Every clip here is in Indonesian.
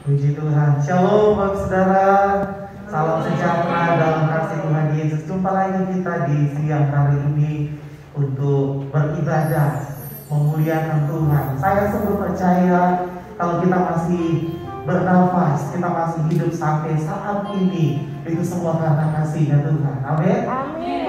Puji Tuhan. Shalom Bapak Saudara. Salam sejahtera dalam kasih Tuhan Yesus. Jumpa lagi kita di siang hari ini untuk beribadah, memuliakan Tuhan. Saya sungguh percaya kalau kita masih bernafas, kita masih hidup sampai saat ini, itu semua karena kasih-Nya Tuhan. Amin.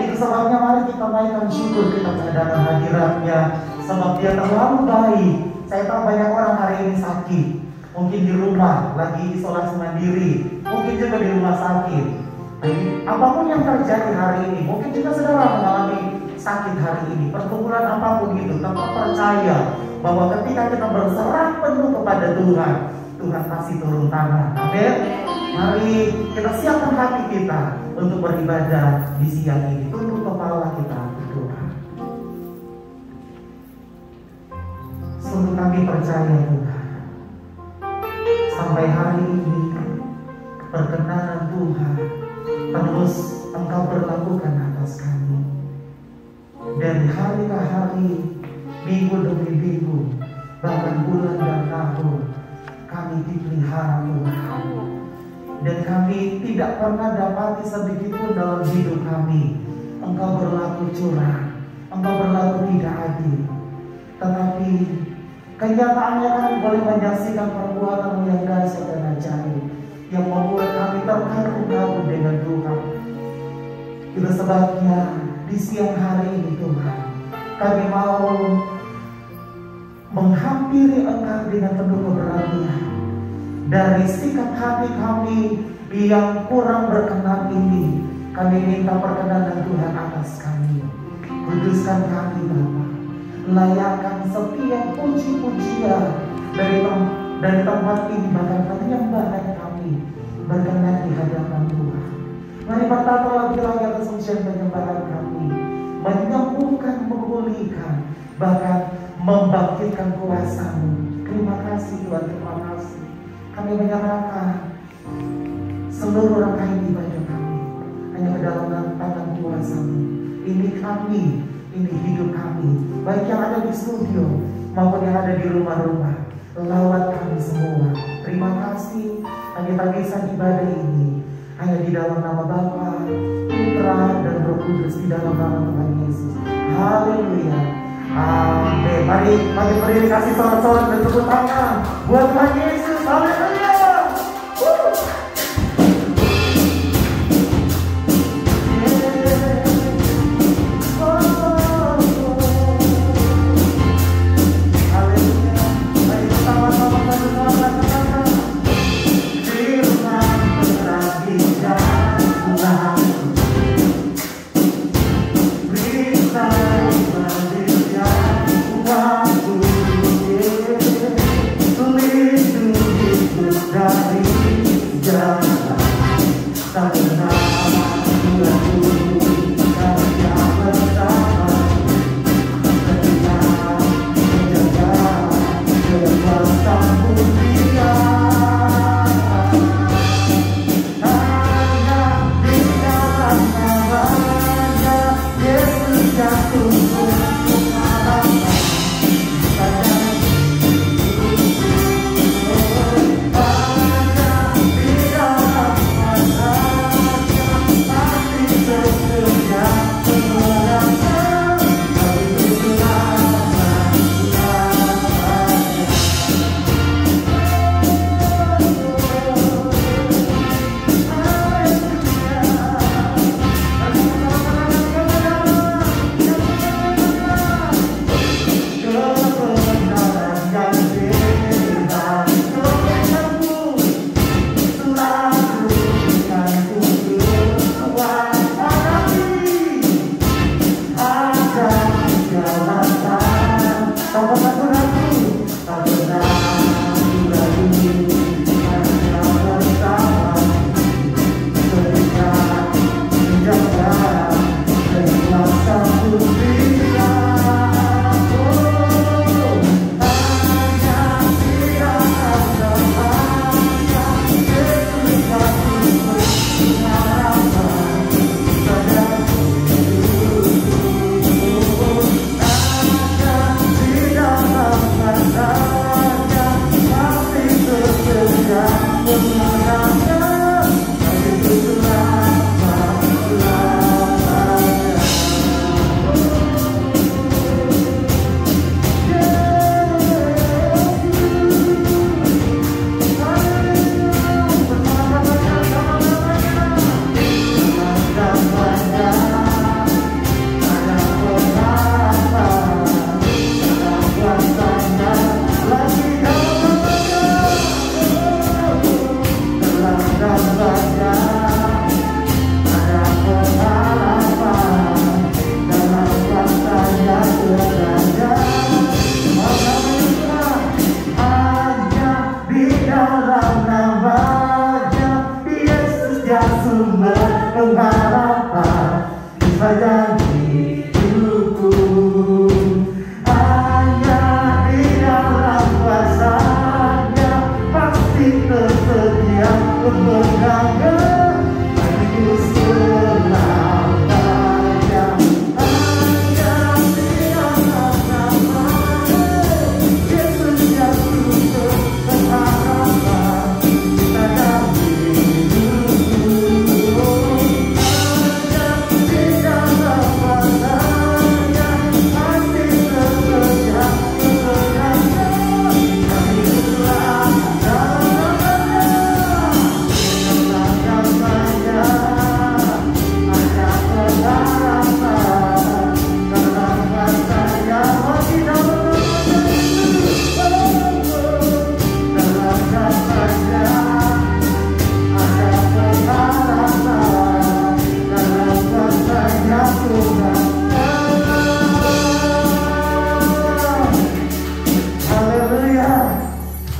Itu sebabnya mari kita naikkan syukur kita terhadap hadiratnya, sebab Dia terlalu baik. Saya tahu banyak orang hari ini sakit, mungkin di rumah lagi isolasi mandiri, mungkin juga di rumah sakit. Jadi apapun yang terjadi hari ini, mungkin juga saudara mengalami sakit hari ini, pergumulan apapun itu, tetap percaya bahwa ketika kita berserah penuh kepada Tuhan, Tuhan pasti turun tangan. Amin. Mari kita siapkan hati kita untuk beribadah di siang ini. Tunduk kepala kita berdoa. Sungguh kami percaya Tuhan, sampai hari ini perkenanan Tuhan terus Engkau berlakukan atas kami. Dari hari ke hari, minggu demi minggu, bahkan bulan dan tahun, kami dipelihara Tuhan. Dan kami tidak pernah dapati sedikit pun dalam hidup kami Engkau berlaku curang, Engkau berlaku tidak adil. Tetapi kenyataannya kami boleh menyaksikan perbuatan yang dahsyat dan ajaib yang membuat kami terkagum-kagum dengan Tuhan. Itu sebabnya di siang hari ini Tuhan, kami mau menghampiri Engkau dengan penuh keberanian. Dari sikap hati kami yang kurang berkenan ini, kami minta perkenanan Tuhan atas kami. Kuduskan kami Bapa, layakkan setiap puji-pujian dari tempat ini, bahkan penyembahan kami berkenan di hadapan Tuhan. Mari bertata lagi atas ujian penyembahan kami, menyembuhkan, memulihkan, bahkan membangkitkan kuasa-Mu. Terima kasih Tuhan, terima kasih. Kami menyerahkan seluruh rangkaian ibadah kami hanya ke dalam tangan kuasa-Mu. Ini kami, ini hidup kami, baik yang ada di studio maupun yang ada di rumah-rumah. Lawat kami semua. Terima kasih. Kami tagisan ibadah ini hanya di dalam nama Bapa, Putra, dan Roh Kudus, di dalam nama Tuhan Yesus. Haleluya. Amin. Mari beri kasih sorak-sorak dan tepuk tangan buat Tuhan Yesus. Haleluya. Tulis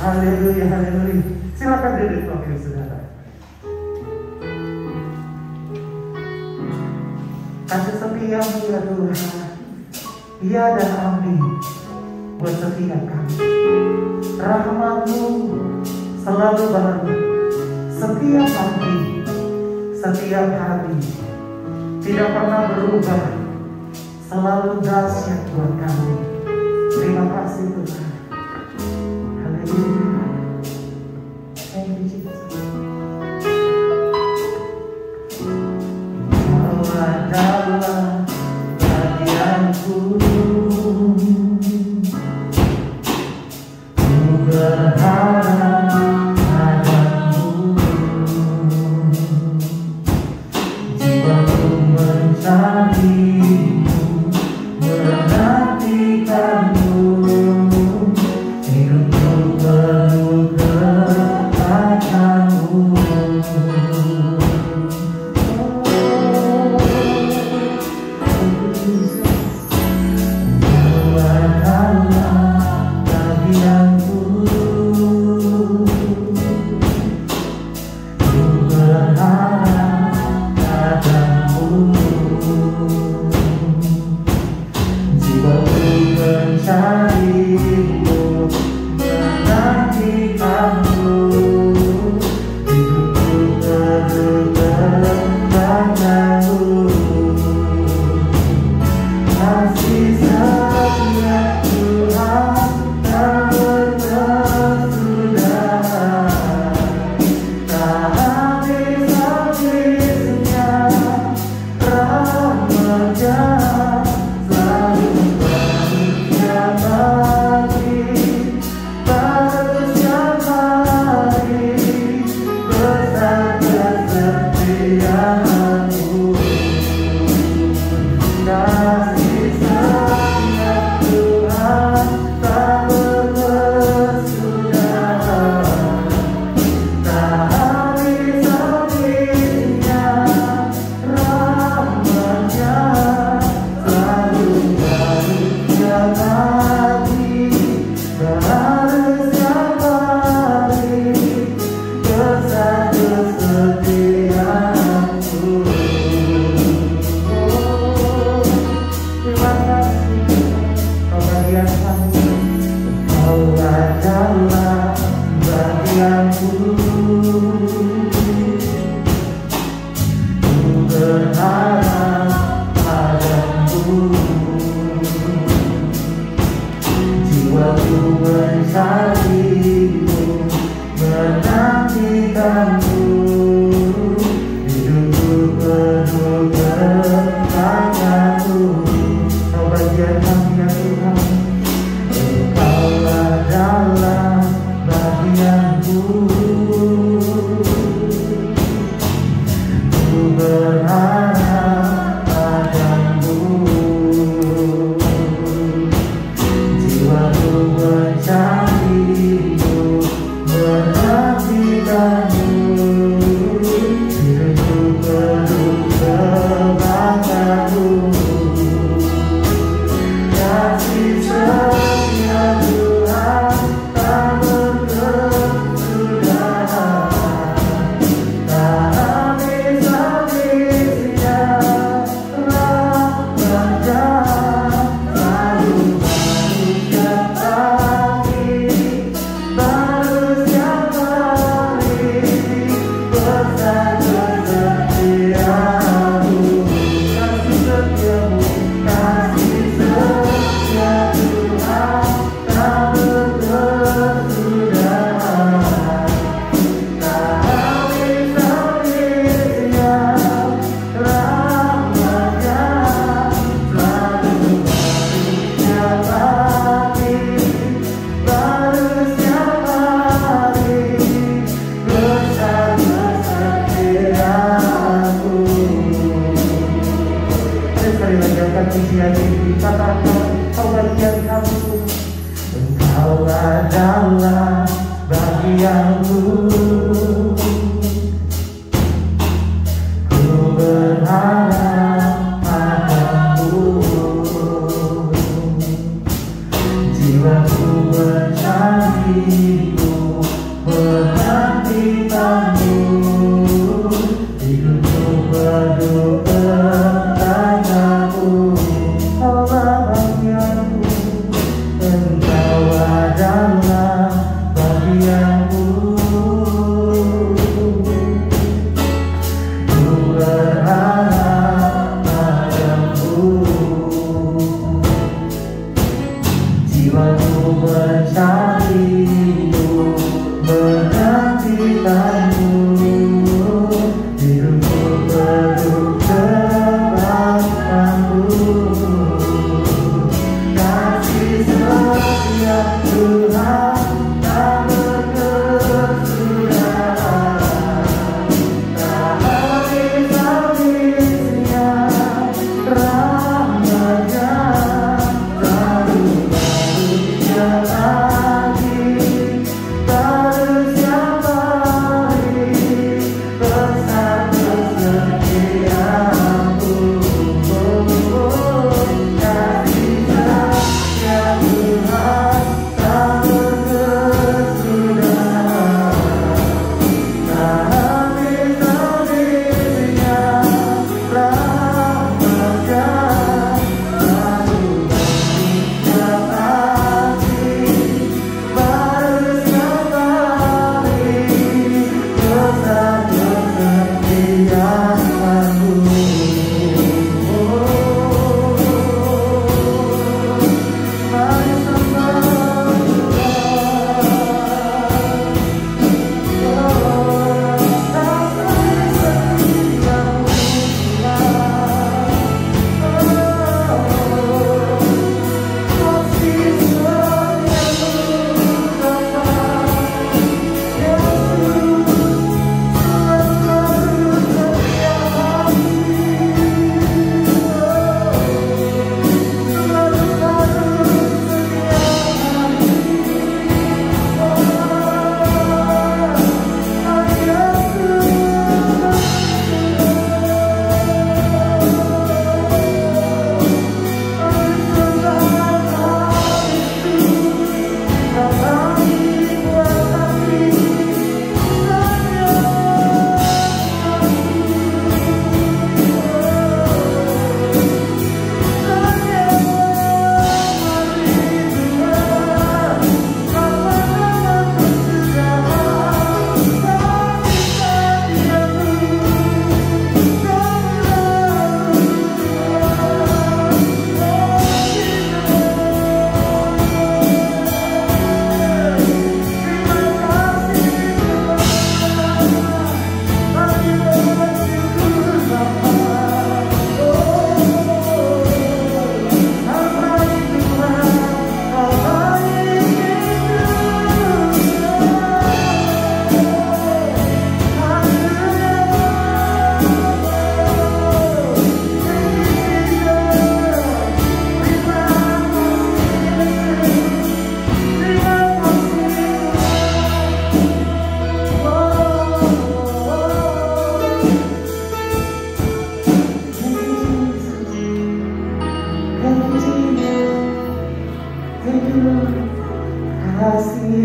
Haleluya, haleluya. Silakan duduk Bapak Saudara. Kasih setiamu ya Tuhan, iya dan amin buat setiap kami. Rahmat-Mu selalu baru, setiap pagi, setiap hari, tidak pernah berubah, selalu dahsyat buat kami. Terima kasih Tuhan. Haleluya. Thank you Jesus. Kau adalah bagianku, ku berharap padamu, jiwaku mencarimu, menantikanmu, hidupku penuh kepadamu. Engkau adalah bagianku, ku berharap padamu, jiwaku mencarimu.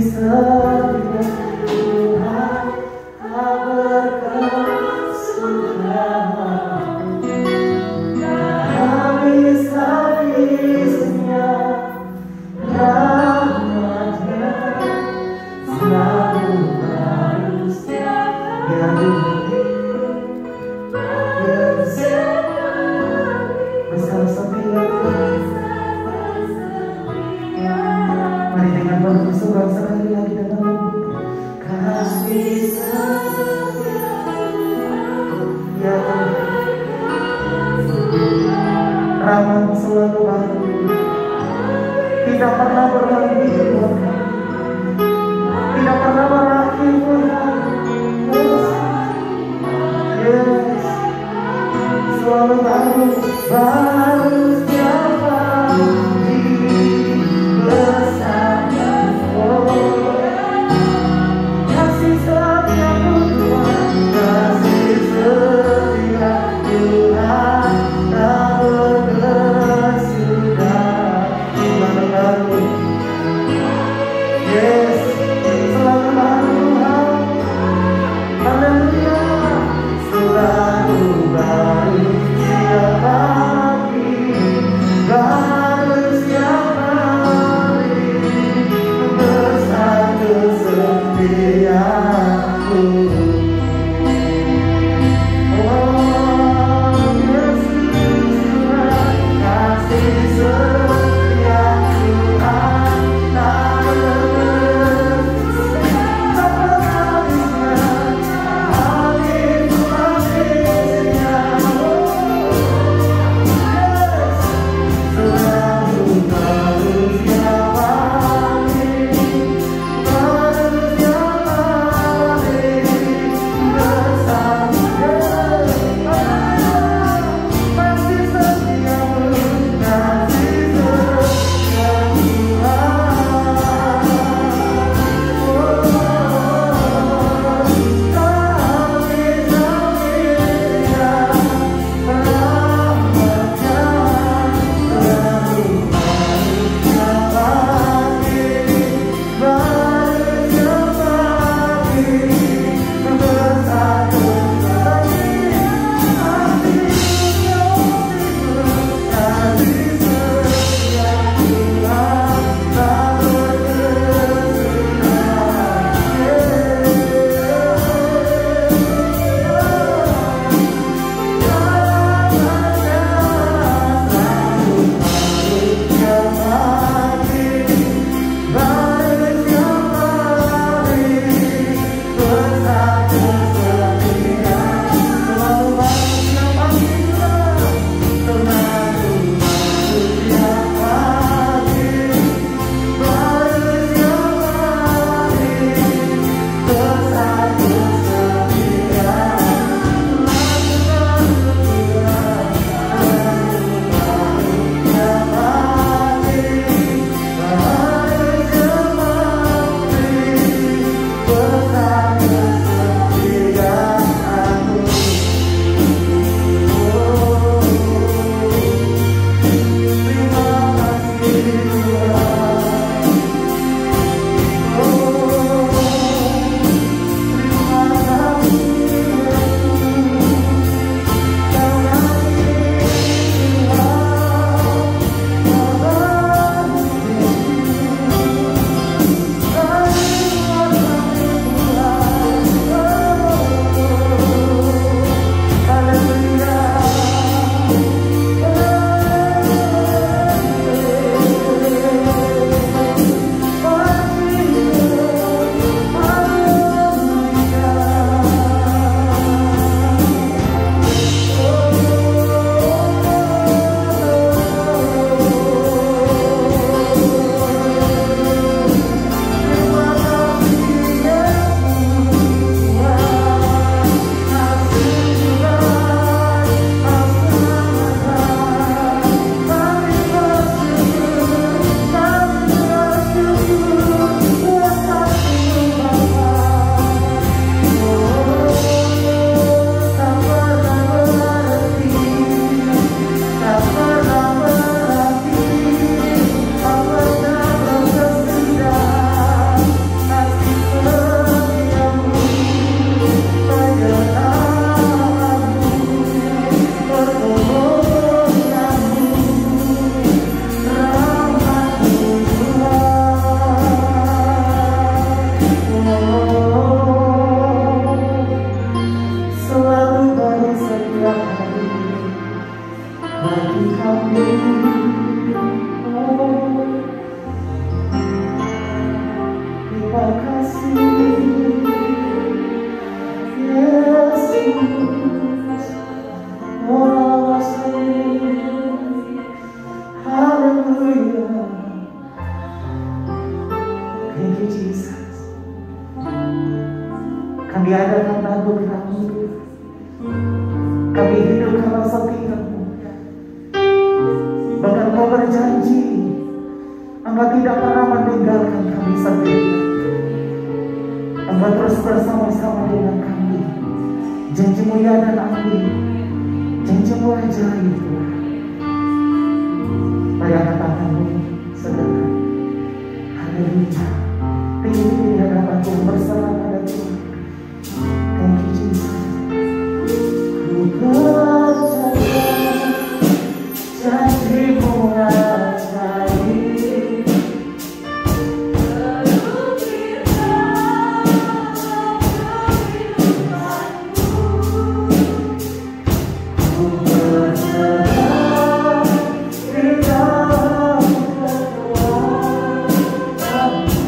setia Tuhan, tak berkesudahan. Habis-habisnya rahmat-Nya selalu baru setiap hari. Bersama-sama mari dengan berdoa sekali lagi dalam Oh, selalu baru setiap hari bagi kami. Oh, terima kasih Yesus. Oh, haleluya. Thank you Jesus. Kami ada karena Engkau kami hidup. Kami hidup karena setiamu. Bahkan Kau berjanji Engkau tidak pernah meninggalkan kami sendirian. Engkau terus bersama-sama dengan kami. Janji-Mu ya dan amin. Janji-Mu ajaib Tuhan. Mari angkat tanganmu saudara. Haleluya. Tinggi di hadapan Tuhan, berserah pada Tuhan. Thank you Jesus. Ku percaya janji-Mu ajaib. Ku berserah di dalam kekuatanmu.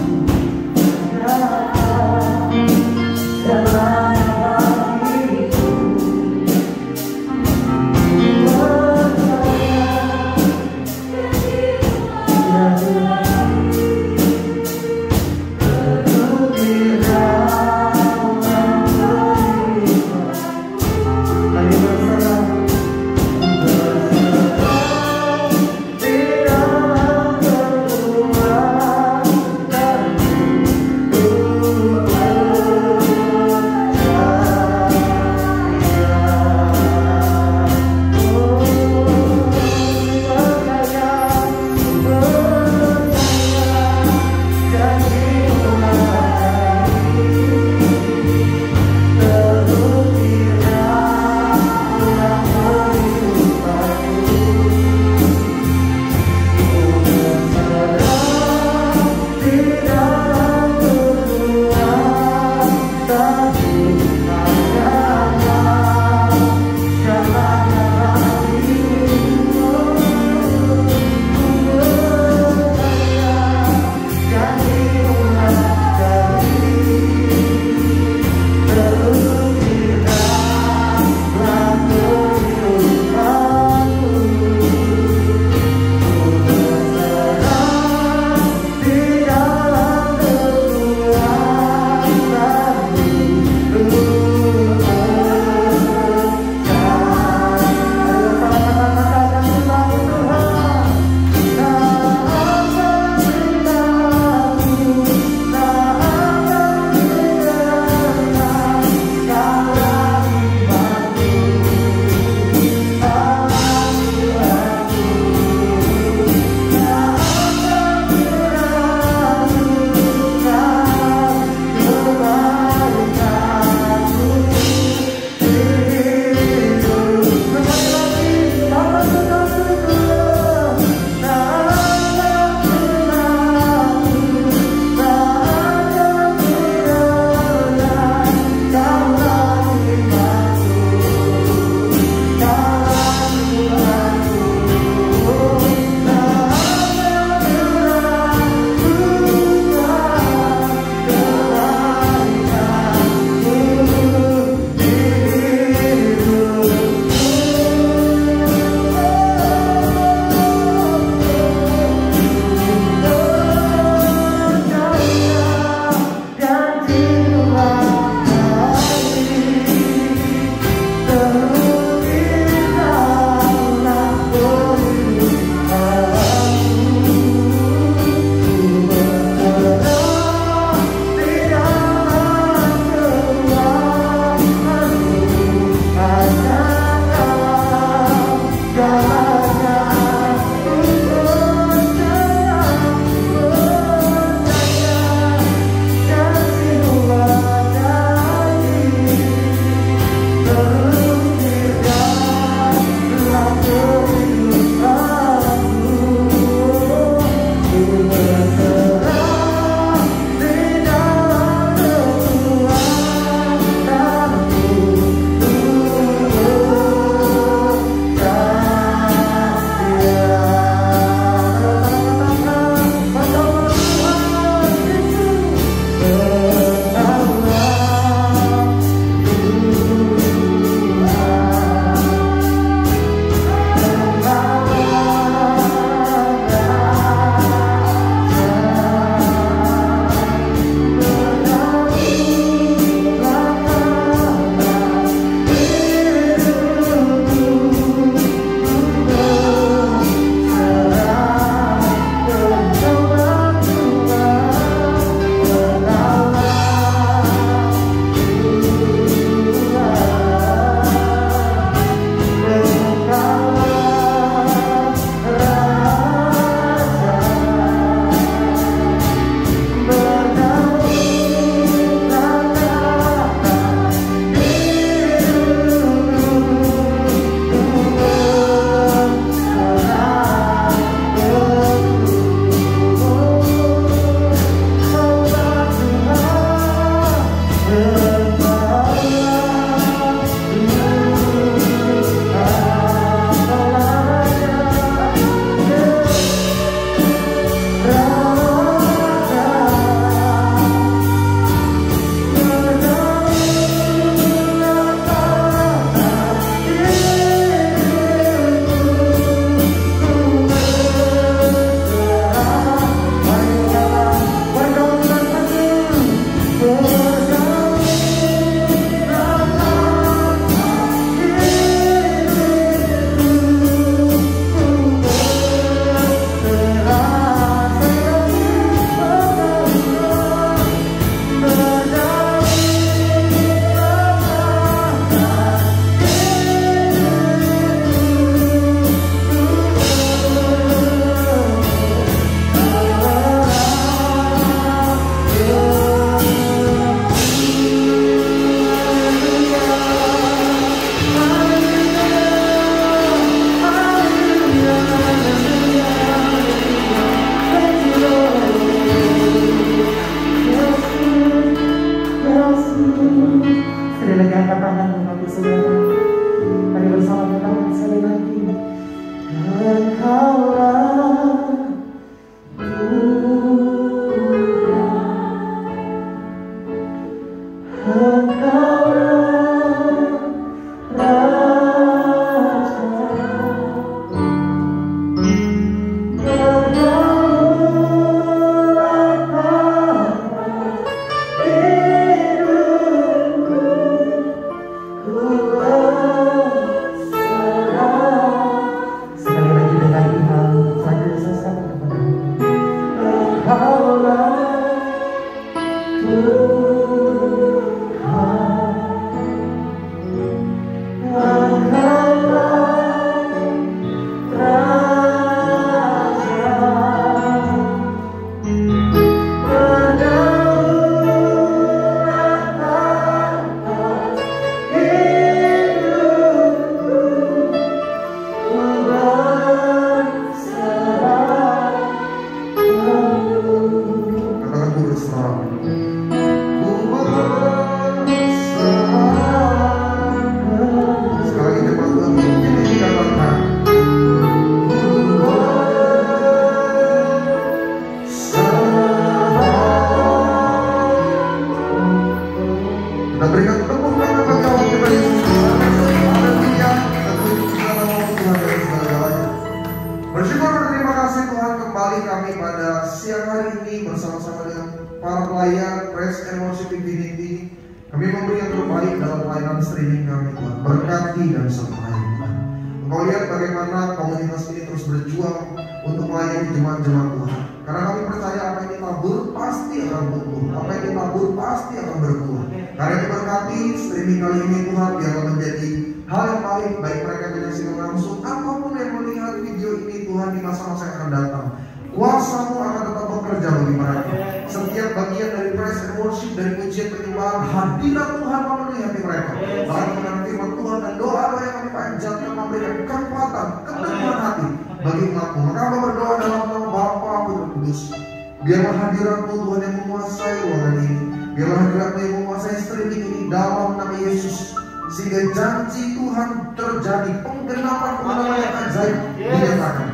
Biarlah hadirat-Mu Tuhan yang menguasai ruangan ini. Biarlah hadirat-Mu yang menguasai streaming ini dalam nama Yesus. Sehingga janji Tuhan terjadi, penggenapan yang ajaib dinyatakan.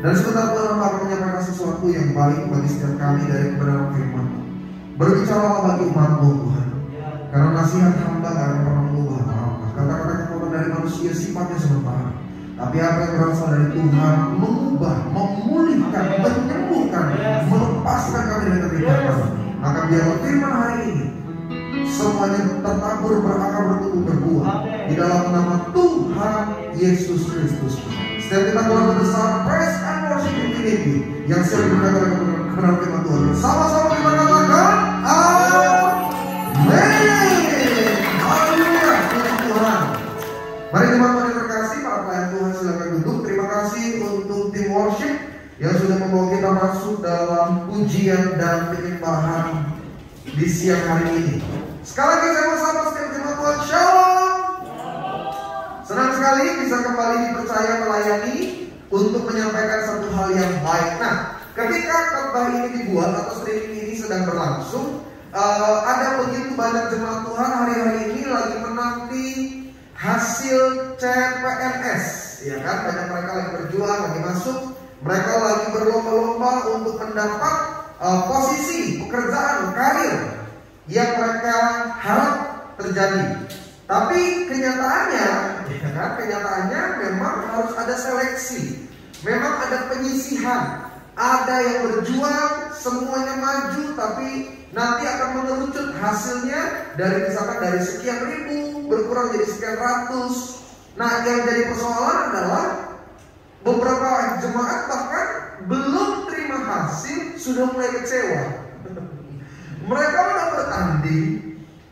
Dan sebentar Tuhan hamba akan menyampaikan sesuatu yang baik bagi setiap kami dari kebenaran firman. Berbicaralah bagi umat-Mu Tuhan. Karena nasihat hamba gak akan pernah mengubah apa-apa. Kata-kata yang keluar dari manusia sifatnya sementara. Tapi apa yang berasal dari Tuhan mengubah, memulihkan, menyembuhkan, melepaskan kami dari keterikatan. Maka biarlah firman hari ini semuanya tertabur, berakar, bertumbuh, berbuah di dalam nama Tuhan Yesus Kristus. Setiap kita keluarga besar Praise and Worship Infinity yang siap berkata dengan kebenaran firman Tuhan, sama-sama kita katakan amin. Haleluya, puji Tuhan. Mari teman-teman yang terkasih, para pelayan Tuhan silakan duduk. Terima kasih untuk tim worship yang sudah membawa kita masuk dalam pujian dan penyembahan di siang hari ini. Sekali lagi saya bersama setiap jemaat Tuhan, Shalom. Senang sekali bisa kembali dipercaya melayani untuk menyampaikan satu hal yang baik. Nah, ketika khotbah ini dibuat atau streaming ini sedang berlangsung, ada begitu banyak jemaat Tuhan hari-hari ini lagi menanti hasil CPNS, ya kan? Banyak mereka lagi berjuang, lagi masuk. Mereka lagi berlomba-lomba untuk mendapat posisi, pekerjaan, karir yang mereka harap terjadi. Tapi kenyataannya, ya kan? Kenyataannya memang harus ada seleksi. Memang ada penyisihan. Ada yang berjuang, semuanya maju, tapi nanti akan mengerucut hasilnya dari misalkan dari sekian ribu berkurang jadi sekian ratus. Nah, yang jadi persoalan adalah beberapa jemaat bahkan belum terima hasil sudah mulai kecewa. Mereka udah bertanding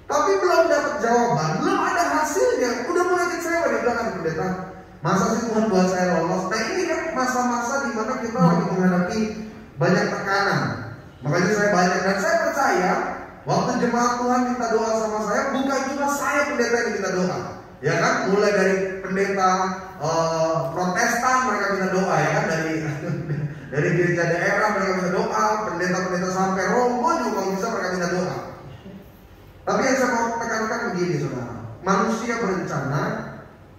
tapi belum dapat jawaban, belum ada hasilnya, udah mulai kecewa. Dia bilang, pendeta, masa sih Tuhan buat saya lolos? Nah, ini kan masa-masa di mana kita lagi menghadapi banyak tekanan. Makanya saya banyak, dan saya percaya waktu jemaat Tuhan minta doa sama saya, bukan cuma saya pendeta yang minta doa, ya kan? Mulai dari pendeta Protestan mereka minta doa, ya kan? Dari gereja daerah mereka minta doa, pendeta-pendeta sampai Romo juga kalau bisa mereka minta doa. Tapi yang saya mau tekankan begini, saudara, manusia berencana,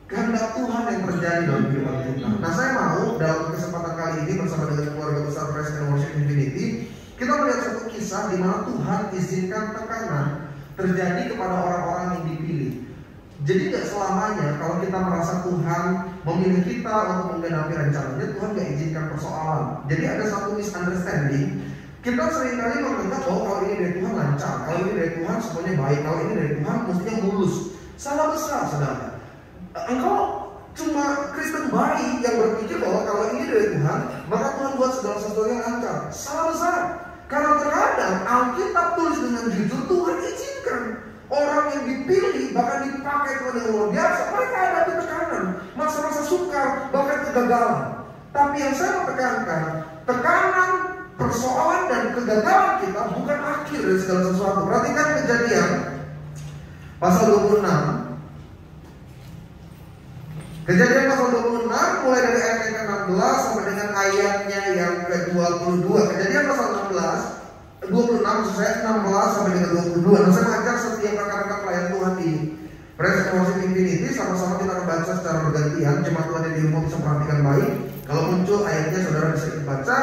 kehendak Tuhan yang terjadi dalam kehidupan kita. Nah, saya mau dalam kesempatan kali ini bersama dengan keluarga besar Praise and Worship Infinity, kita melihat satu kisah di mana Tuhan izinkan tekanan terjadi kepada orang-orang yang dipilih. Jadi gak selamanya kalau kita merasa Tuhan memilih kita untuk menggenapi rencananya, Tuhan gak izinkan persoalan. Jadi ada satu misunderstanding. Kita seringkali menganggap bahwa kalau ini dari Tuhan lancar, kalau ini dari Tuhan semuanya baik, kalau ini dari Tuhan mestinya mulus. Salah besar, saudara. Engkau cuma Kristen baik yang berpikir bahwa kalau ini dari Tuhan, maka Tuhan buat segala sesuatu yang lancar. Salah besar. Karena terkadang Alkitab tulis dengan jujur, Tuhan izinkan orang yang dipilih bahkan dipakai Tuhan dengan luar biasa, mereka hadapi tekanan, masa-masa sukar, bahkan kegagalan. Tapi yang saya mau tekankan, tekanan, persoalan dan kegagalan kita bukan akhir dari segala sesuatu. Perhatikan Kejadian pasal 26. Kejadian pasal 26 mulai dari ayat yang ke-16 sampai dengan ayatnya yang ke-22. Kejadian pasal 26 maksud saya 16 sampai dengan 22. Nah, saya mengajak setiap rekan-rekan pelayan Tuhan di Praise and Worship Infinity, sama-sama kita akan baca secara bergantian. Jemaat Tuhan yang di rumah bisa perhatikan baik. Kalau muncul ayatnya saudara bisa ikut baca.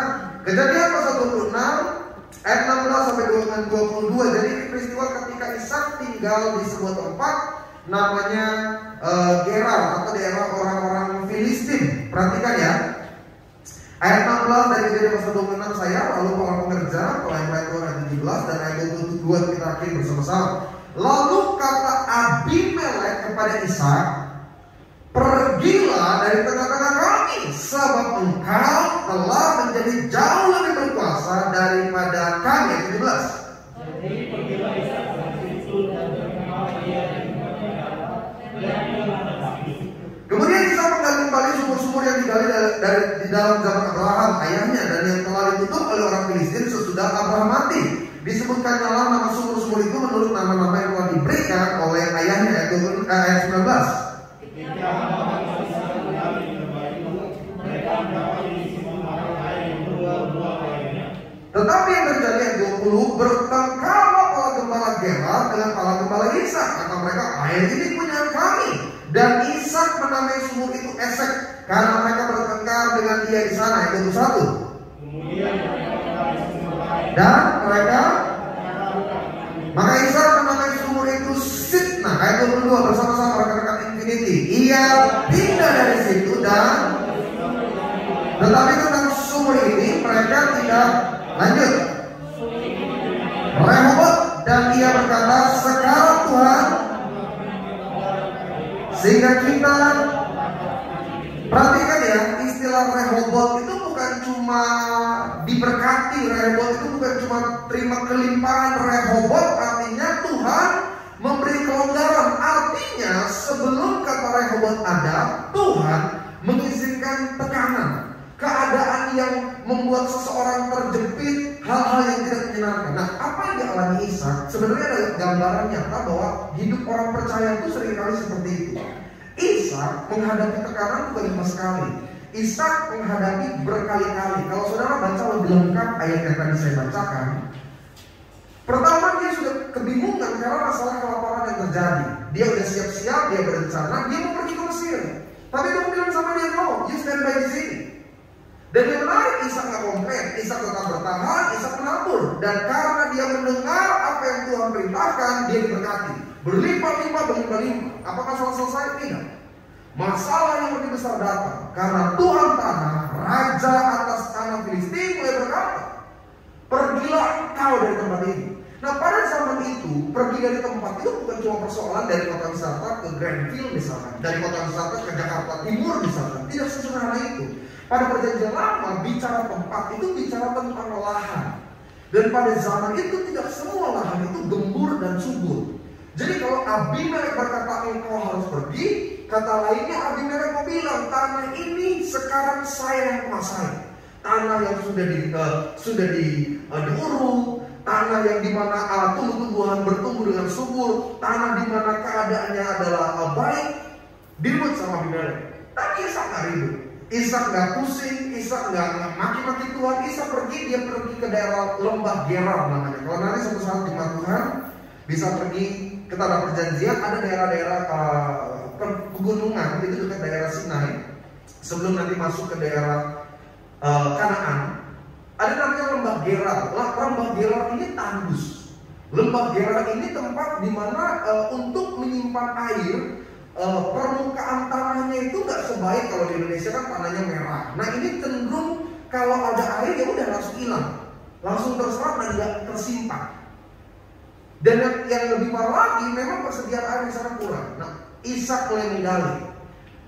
Kejadian pasal 26 ayat 16 sampai dengan 22. Jadi ini peristiwa ketika Ishak tinggal di sebuah tempat namanya Gerar atau daerah orang-orang Filistin. Perhatikan ya. Ayat 16 dari Kejadian pasal 26 saya, lalu para pengerja, pelayan Tuhan ayat 17 dan ayat 22 kita akhiri bersama-sama. Lalu kata Abimelek kepada Ishak, pergilah dari tengah-tengah kami, sebab engkau telah menjadi jauh lebih berkuasa daripada kami. Ayat 17. Jadi pergilah Ishak dari situ dan berkenal dia Kemudian kita menggali kembali sumur-sumur yang digali di dalam zaman Abraham ayahnya, dan yang telah ditutup oleh orang Filistin sesudah Abraham mati. Disebutkannya nama sumur-sumur itu menurut nama-nama yang telah diberikan oleh ayahnya, ayat 19. Tetapi yang terjadi ayat 20, bertengkarlah para gembala Gerar dengan para gembala Ishak, kata mereka, air ini punya kami. Dan Ishak menamai sumur itu Esek karena mereka bertengkar dengan dia di sana. Ayat 21. Dan mereka, maka Ishak menamai sumur itu Sitna. Ayat 22 bersama-sama rekan-rekan Infinity. Ia pindah dari situ dan tetapi tentang sumur ini mereka tidak lanjut. Rehobot, dan ia berkata, sekarang Tuhan, sehingga kita perhatikan ya, istilah Rehobot itu bukan cuma diberkati, Rehobot itu bukan cuma terima kelimpahan. Rehobot artinya Tuhan memberi kelonggaran. Artinya sebelum kata Rehobot ada, Tuhan mengizinkan tekanan, keadaan yang membuat seseorang terjepit, hal-hal yang tidak menyenangkan. Nah, apa yang dialami Ishak sebenarnya ada gambaran nyata bahwa hidup orang percaya itu seringkali seperti itu. Ishak menghadapi tekanan bukan cuma sekali. Ishak menghadapi berkali-kali. Kalau saudara baca lebih lengkap ayat yang tadi saya bacakan, pertama dia sudah kebingungan karena masalah kelaparan yang terjadi. Dia udah siap-siap, dia berencana, dia mau pergi ke Mesir. Tapi dia bilang sama dia, no, you stand by di sini. Dan yang menarik, Ishak gak komplain, Ishak tetap bertahan, Ishak menabur. Dan karena dia mendengar apa yang Tuhan perintahkan, dia diberkati. Berlimpah-limpah, berlimpah-limpah. Apakah selesai? Tidak. Masalah yang lebih besar datang. Karena Tuhan tanah, Raja atas tanah Filistin mulai berkata, pergilah engkau dari tempat ini. Nah pada zaman itu pergi dari tempat itu bukan cuma persoalan dari kota wisata ke Grandville misalkan, dari kota wisata ke Jakarta Timur misalkan, tidak sesederhana itu. Pada perjanjian lama bicara tempat itu bicara tentang lahan. Dan pada zaman itu tidak semua lahan itu gembur dan subur. Jadi kalau Abimelek berkata engkau harus pergi, kata lainnya Abimelek mau bilang tanah ini sekarang saya yang kuasai. Tanah yang sudah diuruk, tanah yang dimana tumbuh-tumbuhan bertumbuh dengan subur, tanah dimana keadaannya adalah baik, diribut sama Abimelek. Tapi Ishak nggak ribut, Ishak nggak pusing, Ishak nggak maki-maki Tuhan. Ishak dia pergi ke daerah lembah Gerar namanya. Kalau nanti suatu saat di Tuhan bisa pergi ke tanah perjanjian, ada daerah-daerah pegunungan itu dekat daerah Sinai. Sebelum nanti masuk ke daerah Kanaan, ada namanya lembah Gerar. Lembah Gerar ini tandus. Lembah Gerar ini tempat di mana untuk menyimpan air, permukaan tanahnya itu nggak sebaik kalau di Indonesia kan tanahnya merah. Nah ini cenderung kalau ada air ya udah langsung hilang, langsung terserap dan nggak tersimpan. Dan yang lebih parah lagi, memang persediaan air di sana kurang. Nah, Ishak mulai menggali.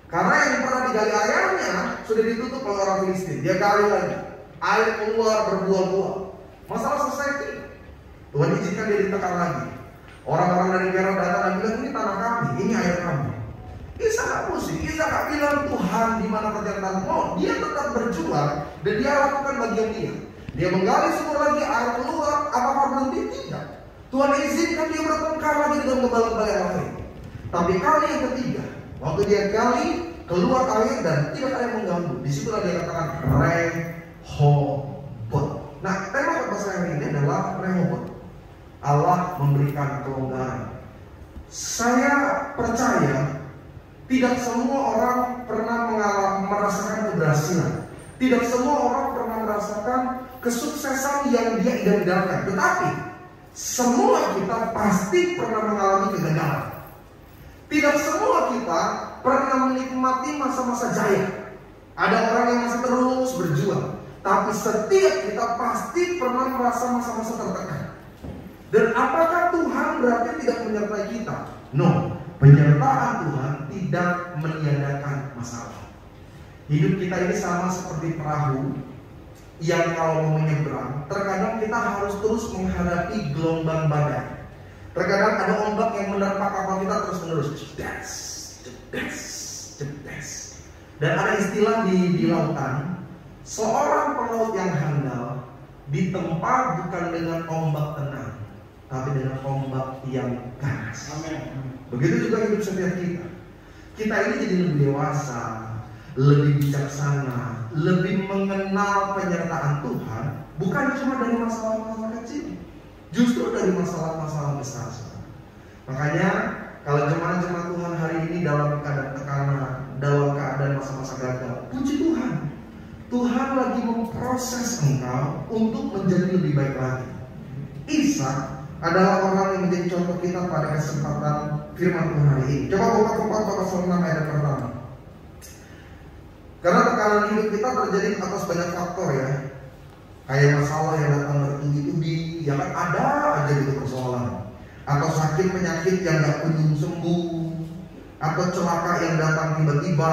Karena yang pernah digali ayahnya sudah ditutup oleh orang Filistin. Dia gali lagi, air keluar berbuah-buah. Masalah selesai tidak. Tuhan izinkan dia ditekan lagi. Orang-orang dari Gerar datang dan bilang ini tanah kami, ini air kami. Ishak gak pusing, Ishak gak bilang Tuhan di mana perjalanan. Oh, dia tetap berjuang dan dia lakukan bagian dia. Dia menggali sumur lagi, air keluar. Apakah berhenti? Tidak. Tuhan izinkan dia bertengkar lagi dengan gembala-gembala yang lain. Tapi kali yang ketiga, waktu dia gali keluar air dan tidak ada yang mengganggu. Disitulah dia katakan Rehobot. Nah, tema khotbah saya hari ini adalah Rehobot. Allah memberikan kelonggaran. Saya percaya tidak semua orang pernah merasakan keberhasilan. Tidak semua orang pernah merasakan kesuksesan yang dia idam-idamkan. Tetapi semua kita pasti pernah mengalami kegagalan. Tidak semua kita pernah menikmati masa-masa jaya. Ada orang yang masih terus berjuang. Tapi setiap kita pasti pernah merasa masa-masa tertekan. Dan apakah Tuhan berarti tidak menyertai kita? No, penyertaan Tuhan tidak meniadakan masalah. Hidup kita ini sama seperti perahu yang kalau mau menyeberang, terkadang kita harus terus menghadapi gelombang badai. Terkadang ada ombak yang menerpa kapal kita terus-menerus. Jedes, jedes, jedes. Dan ada istilah di lautan, seorang pelaut yang handal ditempa bukan dengan ombak tenang, tapi dengan ombak yang ganas. Amin. Begitu juga hidup setiap kita. Kita ini jadi lebih dewasa, lebih bijaksana, lebih mengenal penyertaan Tuhan, bukan cuma dari masalah-masalah kecil, justru dari masalah-masalah besar. Makanya kalau jemaat-jemaat Tuhan hari ini dalam keadaan tekanan, dalam keadaan masa-masa gagal, puji Tuhan, Tuhan lagi memproses engkau untuk menjadi lebih baik lagi. Ishak adalah orang yang menjadi contoh kita pada kesempatan firman Tuhan hari ini. Coba buka 4 pasal 6 ayat pertama. Karena tekanan hidup kita terjadi atas banyak faktor ya. Kayak masalah yang datang bertubi-tubi, ya kan ada aja gitu persoalan. Atau sakit penyakit yang gak kunjung sembuh, atau celaka yang datang tiba-tiba,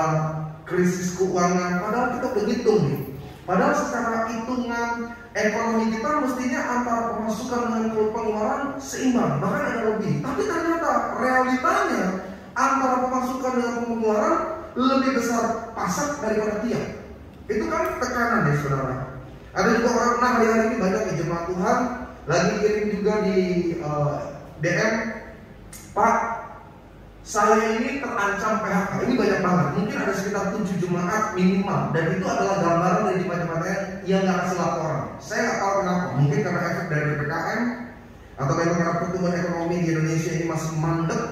krisis keuangan. Padahal kita udah hitung nih. Padahal secara hitungan ekonomi kita mestinya antara pemasukan dengan pengeluaran seimbang, bahkan ada lebih. Tapi ternyata realitanya antara pemasukan dengan pengeluaran lebih besar pasak daripada tiang. Itu kan tekanan ya saudara. Ada juga orang, nah hari ini banyak di jemaat Tuhan lagi kirim juga di DM, Pak, saya ini terancam PHK. Ini banyak banget, mungkin ada sekitar 7 jemaat minimal. Dan itu adalah gambaran dari jemaat-jemaatnya yang gak kasih laporan. Saya gak tahu kenapa, mungkin karena efek dari PPKM, atau memang karena pertumbuhan ekonomi di Indonesia ini masih mandek.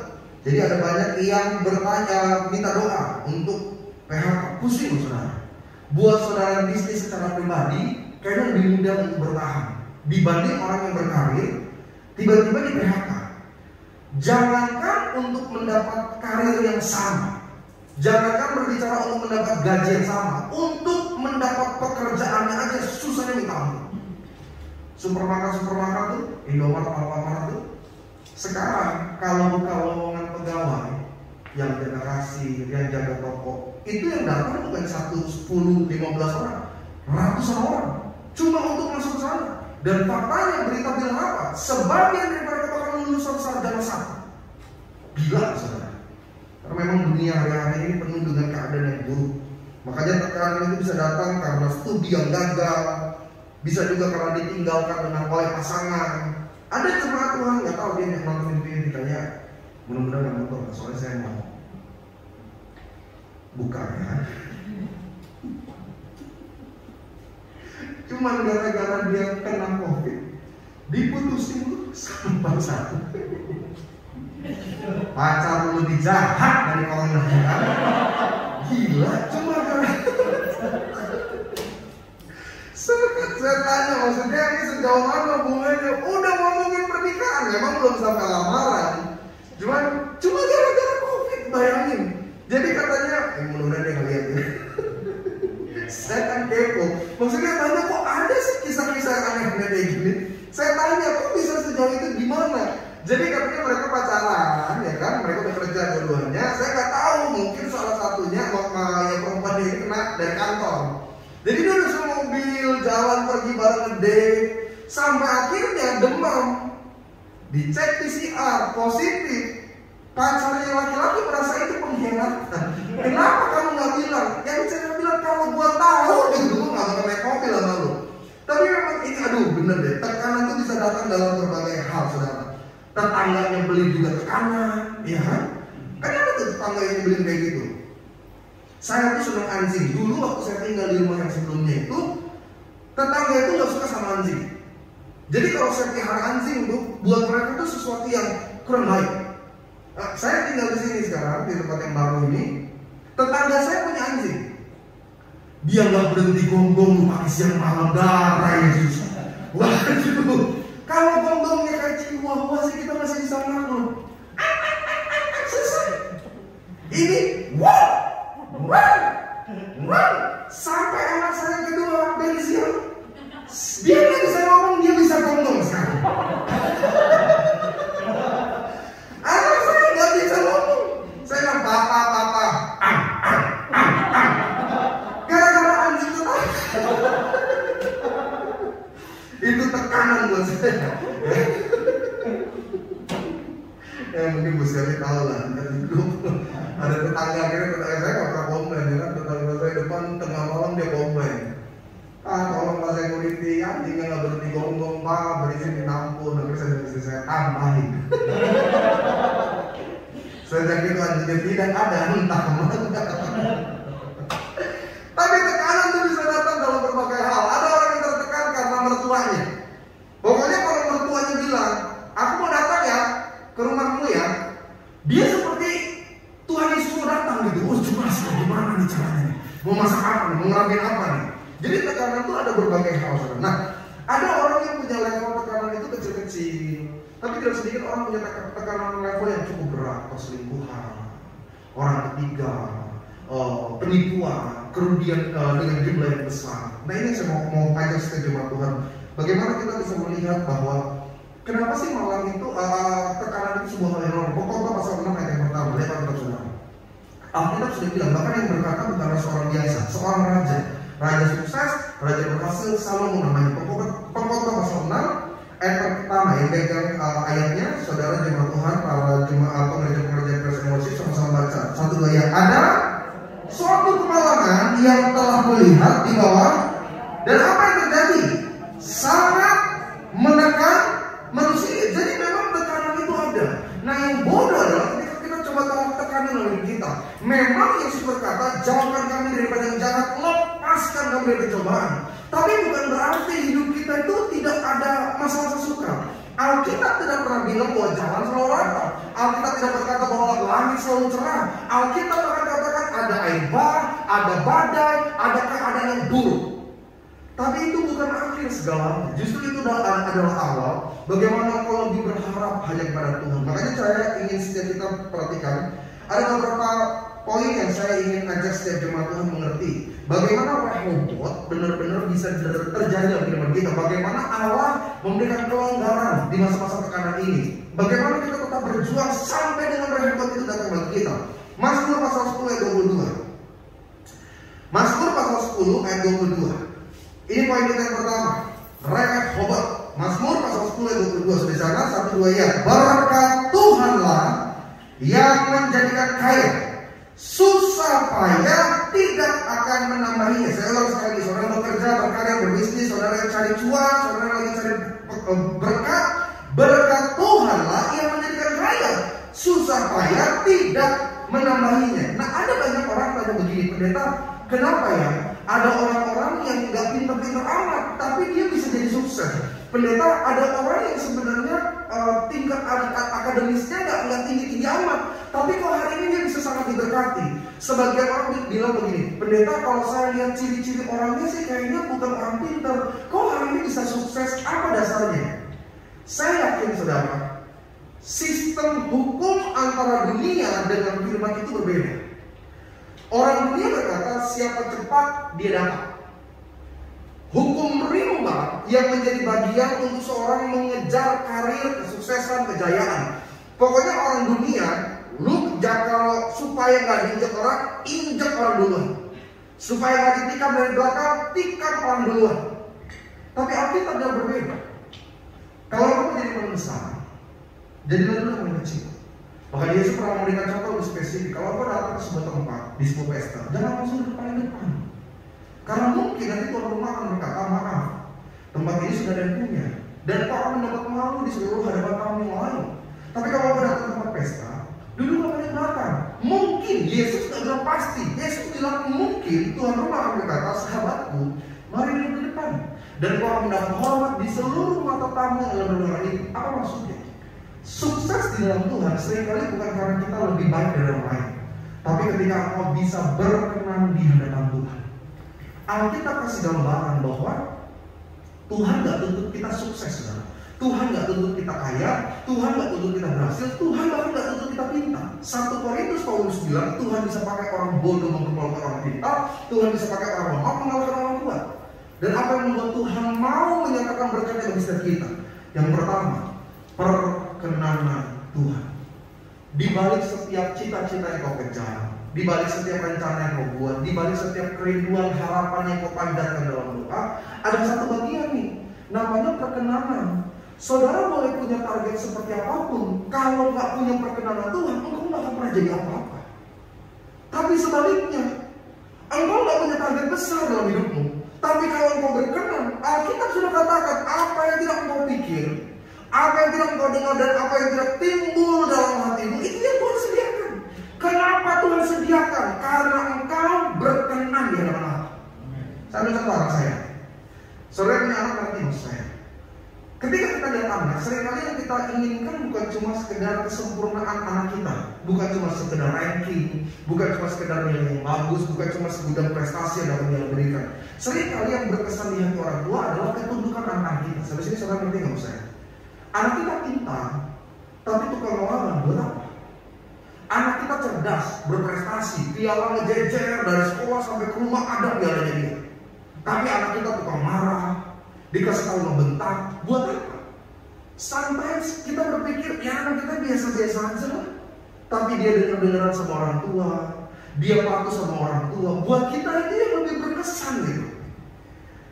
Jadi ada banyak yang bertanya, minta doa untuk PHK. Pusing saudara. Buat saudara bisnis secara pribadi, kayaknya lebih mudah untuk bertahan dibanding orang yang berkarir tiba-tiba di PHK. Jangankan untuk mendapat karir yang sama, jangankan berbicara untuk mendapat gaji yang sama, untuk mendapat pekerjaannya aja susahnya minta ampun. supermarket tuh, Indomaret, Alfamart tuh. Sekarang kalau buka lowongan pegawai yang jaga kasir, yang jaga toko, itu yang datang bukan 1, 10, 15 orang, ratusan orang cuma untuk masuk sana. Dan faktanya berita bilang apa? Sebagian dari mereka bakal lulusan sarjana 1. Gila saudara. Karena memang dunia hari-hari ini penuh dengan keadaan yang buruk. Makanya tekanan itu bisa datang karena studi yang gagal, bisa juga karena ditinggalkan dengan oleh pasangan. Ada jemaat Tuhan nggak tahu dia yang nonton ini ditanya, mudah-mudahan yang nonton, soalnya saya mau buka ya. Cuman gara-gara dia kena COVID, diputusin sampai 1. Pacar lebih jahat dari orang lain. Gila, cuma karena saya tanya, maksudnya ini sejauh mana hubungannya? Udah ngomongin pernikahan, memang belum sampai lamaran. Cuma gara-gara COVID, bayangin. Jadi katanya, mudah-mudahan dia ngeliat ya. Saya kan kepo. Maksudnya tanya, kok ada sih kisah-kisah aneh kayak gini? Saya tanya, kok bisa sejauh itu gimana? Jadi katanya mereka pacaran, ya kan? Mereka bekerja dua-duanya. Saya nggak tahu, mungkin salah satunya yang perempuan ini kena dari kantor. Jadi dia udah mobil, jalan pergi bareng ngedate, sampai akhirnya demam. Dicek PCR, positif. Pacarnya laki-laki merasa itu pengkhianatan. Kenapa kamu nggak bilang? Yang saya bilang kalau gua tahu, itu gua nggak bakal naik mobil sama lu. Tapi memang ini, aduh bener deh, tekanan itu bisa datang dalam berbagai hal, saudara. Tetangganya beli juga tekanan, ya kan? Kan ada tuh tetangga yang beli kayak gitu. Saya tuh senang anjing. Dulu waktu saya tinggal di rumah yang sebelumnya itu, tetangga itu nggak suka sama anjing. Jadi kalau saya pelihara anjing tuh, buat mereka itu sesuatu yang kurang baik. Saya tinggal di sini sekarang di tempat yang baru ini. Tetangga saya punya anjing. Dia nggak berhenti gonggong pagi siang malam, darah Yesus. Waduh, kalau gonggongnya kayak chihuahua sih kita masih bisa maklum. Selesai. Ini sampai anak saya kedua Belisian, dia nggak bisa ngomong, dia bisa gonggong sekarang. Anak saya nggak bisa ngomong. Saya bilang papa. Gara-gara anjing itu itu tekanan buat saya. Ya mungkin Bu Sally tahu lah. Ada tetangga saya nggak pernah komplain, ya kan? Tetangga saya depan tengah malam dia komplain. Tolong Pak security, anjingnya nggak berhenti gonggong Pak, berisik ditampun. Akhirnya saya tambahin. Sejak itu anjingnya tidak ada, entah kemana. Tapi tekanan itu bisa datang dalam berbagai hal. Ada orang yang tertekan karena mertuanya. Pokoknya kalau mertuanya bilang, aku mau datang ya ke rumahmu ya, dia seperti Tuhan Yesus mau datang gitu. Oh cemas, gimana nih caranya? Mau masak apa nih? Mau ngerapiin apa nih? Jadi tekanan itu ada berbagai hal. Nah, ada orang yang punya level tekanan itu kecil-kecil, tapi tidak sedikit orang punya tekanan level yang cukup berat. Perselingkuhan, orang ketiga, penipuan, kerugian dengan jumlah yang besar. Nah ini saya mau ajak setiap jemaat Tuhan, bagaimana kita bisa melihat bahwa kenapa sih malam itu tekanan itu sebuah hal yang normal. Pokoknya pasal 6 ayat yang pertama, lihat Alkitab saudara. Alkitab sudah bilang, bahkan yang berkata bukanlah seorang biasa, seorang raja sukses, raja berhasil, Salomo namanya. Pokoknya pasal 6 ayat pertama yang pegang ayatnya, saudara jemaat Tuhan, para jemaat pengerja-pengerja Praise and Worship sama-sama baca. 1, 2 ya. Ada suatu kemalangan yang telah melihat di bawah, dan apa yang terjadi? Sangat menekan manusia. Jadi memang tekanan itu ada. Nah yang bodoh adalah ketika kita coba tolak tekanan oleh kita. Memang Yesus berkata, jauhkan kami daripada yang jahat, lepaskan kami dari pencobaan. Tapi bukan berarti hidup kita itu tidak ada masa-masa sukar. Alkitab tidak pernah bilang bahwa jalan selalu rata. Alkitab tidak berkata bahwa langit selalu cerah. Alkitab akan katakan ada air bah, ada badai, ada keadaan yang buruk. Tapi itu bukan akhir segalanya. Justru itu adalah awal. Bagaimana kalau lebih berharap hanya kepada Tuhan. Makanya saya ingin setiap kita perhatikan, ada beberapa poin yang saya ingin ajak setiap jemaat Tuhan mengerti. Bagaimana Rehoboth benar-benar bisa terjadi dalam kehidupan kita. Bagaimana Allah memberikan kelonggaran di masa-masa tekanan ini. Bagaimana kita tetap berjuang sampai dengan Rehoboth itu datang bagi kita. Mazmur pasal 10 ayat 22. Mazmur pasal 10 ayat 22. Ini poin kita yang pertama. Rehoboth. Mazmur pasal 10 ayat 22. Sudah sana 1-2 ya. Berkat Tuhanlah yang menjadikan kaya, susah payah tidak akan menambahinya. Saya ulang sekali lagi, saudara bekerja, berkarya, berbisnis, saudara yang cari cuan, saudara lagi cari berkat, berkat Tuhanlah yang menjadikan kaya, susah payah tidak menambahinya. Nah, ada banyak orang tanya begini, pendeta, kenapa ya ada orang-orang yang nggak pintar-pintar amat, tapi dia bisa jadi sukses? Pendeta, ada orang yang sebenarnya tingkat akademisnya nggak tinggi-tinggi amat, tapi kok hari ini dia bisa sangat diberkati. Sebagian orang bilang begini, pendeta, kalau saya lihat ciri-ciri orangnya sih kayaknya bukan orang pintar, kok hari ini bisa sukses? Apa dasarnya? Saya yakin saudara, sistem hukum antara dunia dengan firman itu berbeda. Orang dunia berkata siapa cepat dia dapat. Hukum rimba yang menjadi bagian untuk seorang mengejar karir, kesuksesan, kejayaan. Pokoknya orang dunia, lu kalau supaya nggak diinjak orang, injak orang duluan. Supaya nggak ditikam dari belakang, tikam orang duluan. Tapi Alkitab tidak berbeda. Kalau kamu jadi pembesar, jadilah dulu yang kecil. Maka Yesus pernah memberikan contoh lebih spesifik. Kalau kau datang ke sebuah tempat, di sebuah pesta, jangan langsung ke paling depan. Karena mungkin nanti tuan rumah akan berkata, maaf, tempat ini sudah ada yang punya, dan kau akan mendapat malu di seluruh hadapan tamu yang lain. Tapi kalau kau datang ke tempat pesta, duduklah paling belakang. Mungkin Yesus tidak bilang pasti. Yesus bilang mungkin tuan rumah akan berkata, sahabatku, mari duduk di depan. Dan kau akan mendapat hormat di seluruh mata tamu yang dalam ruangan itu. Apa maksudnya? Sukses di dalam Tuhan seringkali bukan karena kita lebih baik dari orang lain, tapi ketika kau bisa berkenan di hadapan Tuhan. Alkitab kasih gambaran bahwa Tuhan gak tuntut kita sukses, saudara. Tuhan gak tuntut kita kaya, Tuhan gak tuntut kita berhasil, Tuhan bahkan gak tuntut kita pintar. 1 Korintus Paulus bilang Tuhan bisa pakai orang bodoh mempermalukan orang pintar, Tuhan bisa pakai orang lemah mengalahkan orang kuat. Dan apa yang membuat Tuhan mau menyatakan berkatnya bagi setiap kita? Yang pertama, perkenanan Tuhan. Di balik setiap cita-cita yang kau kejar, di balik setiap rencana yang kau buat, di balik setiap kerinduan harapan yang kau panjatkan dalam doa, ada satu bagian nih, namanya perkenanan. Saudara boleh punya target seperti apapun, kalau nggak punya perkenanan Tuhan, engkau nggak akan pernah jadi apa-apa. Tapi sebaliknya, engkau nggak punya target besar dalam hidupmu, tapi kalau engkau berkenan, Alkitab sudah katakan apa yang tidak engkau pikir, apa yang tidak engkau dengar, dan apa yang tidak timbul dalam hatimu, itu yang Tuhan sediakan. Kenapa Tuhan sediakan? Karena engkau berkenan di hadapan Allah. Saya ambil contoh anak saya. Saudara punya anak ngerti maksud saya. Ketika kita lihat anak, seringkali yang kita inginkan bukan cuma sekedar kesempurnaan anak kita, bukan cuma sekedar ranking, bukan cuma sekedar nilai yang bagus, bukan cuma segudang prestasi yang dapat dia berikan. Seringkali yang berkesan di hati orang tua adalah ketundukan anak kita. Sampai sini saudara ngerti nggak maksud saya? Anak kita pintar, tapi tukang ngelawan buat apa? Anak kita cerdas, berprestasi, piala ngejejer dari sekolah sampai ke rumah ada pialanya dia. Tapi anak kita tukang marah, dikasih tahu membentak, buat apa? Sometimes kita berpikir, ya anak kita biasa-biasa aja lah. Tapi dia dengar-dengaran sama orang tua, dia patuh sama orang tua. Buat kita ini yang lebih berkesan gitu.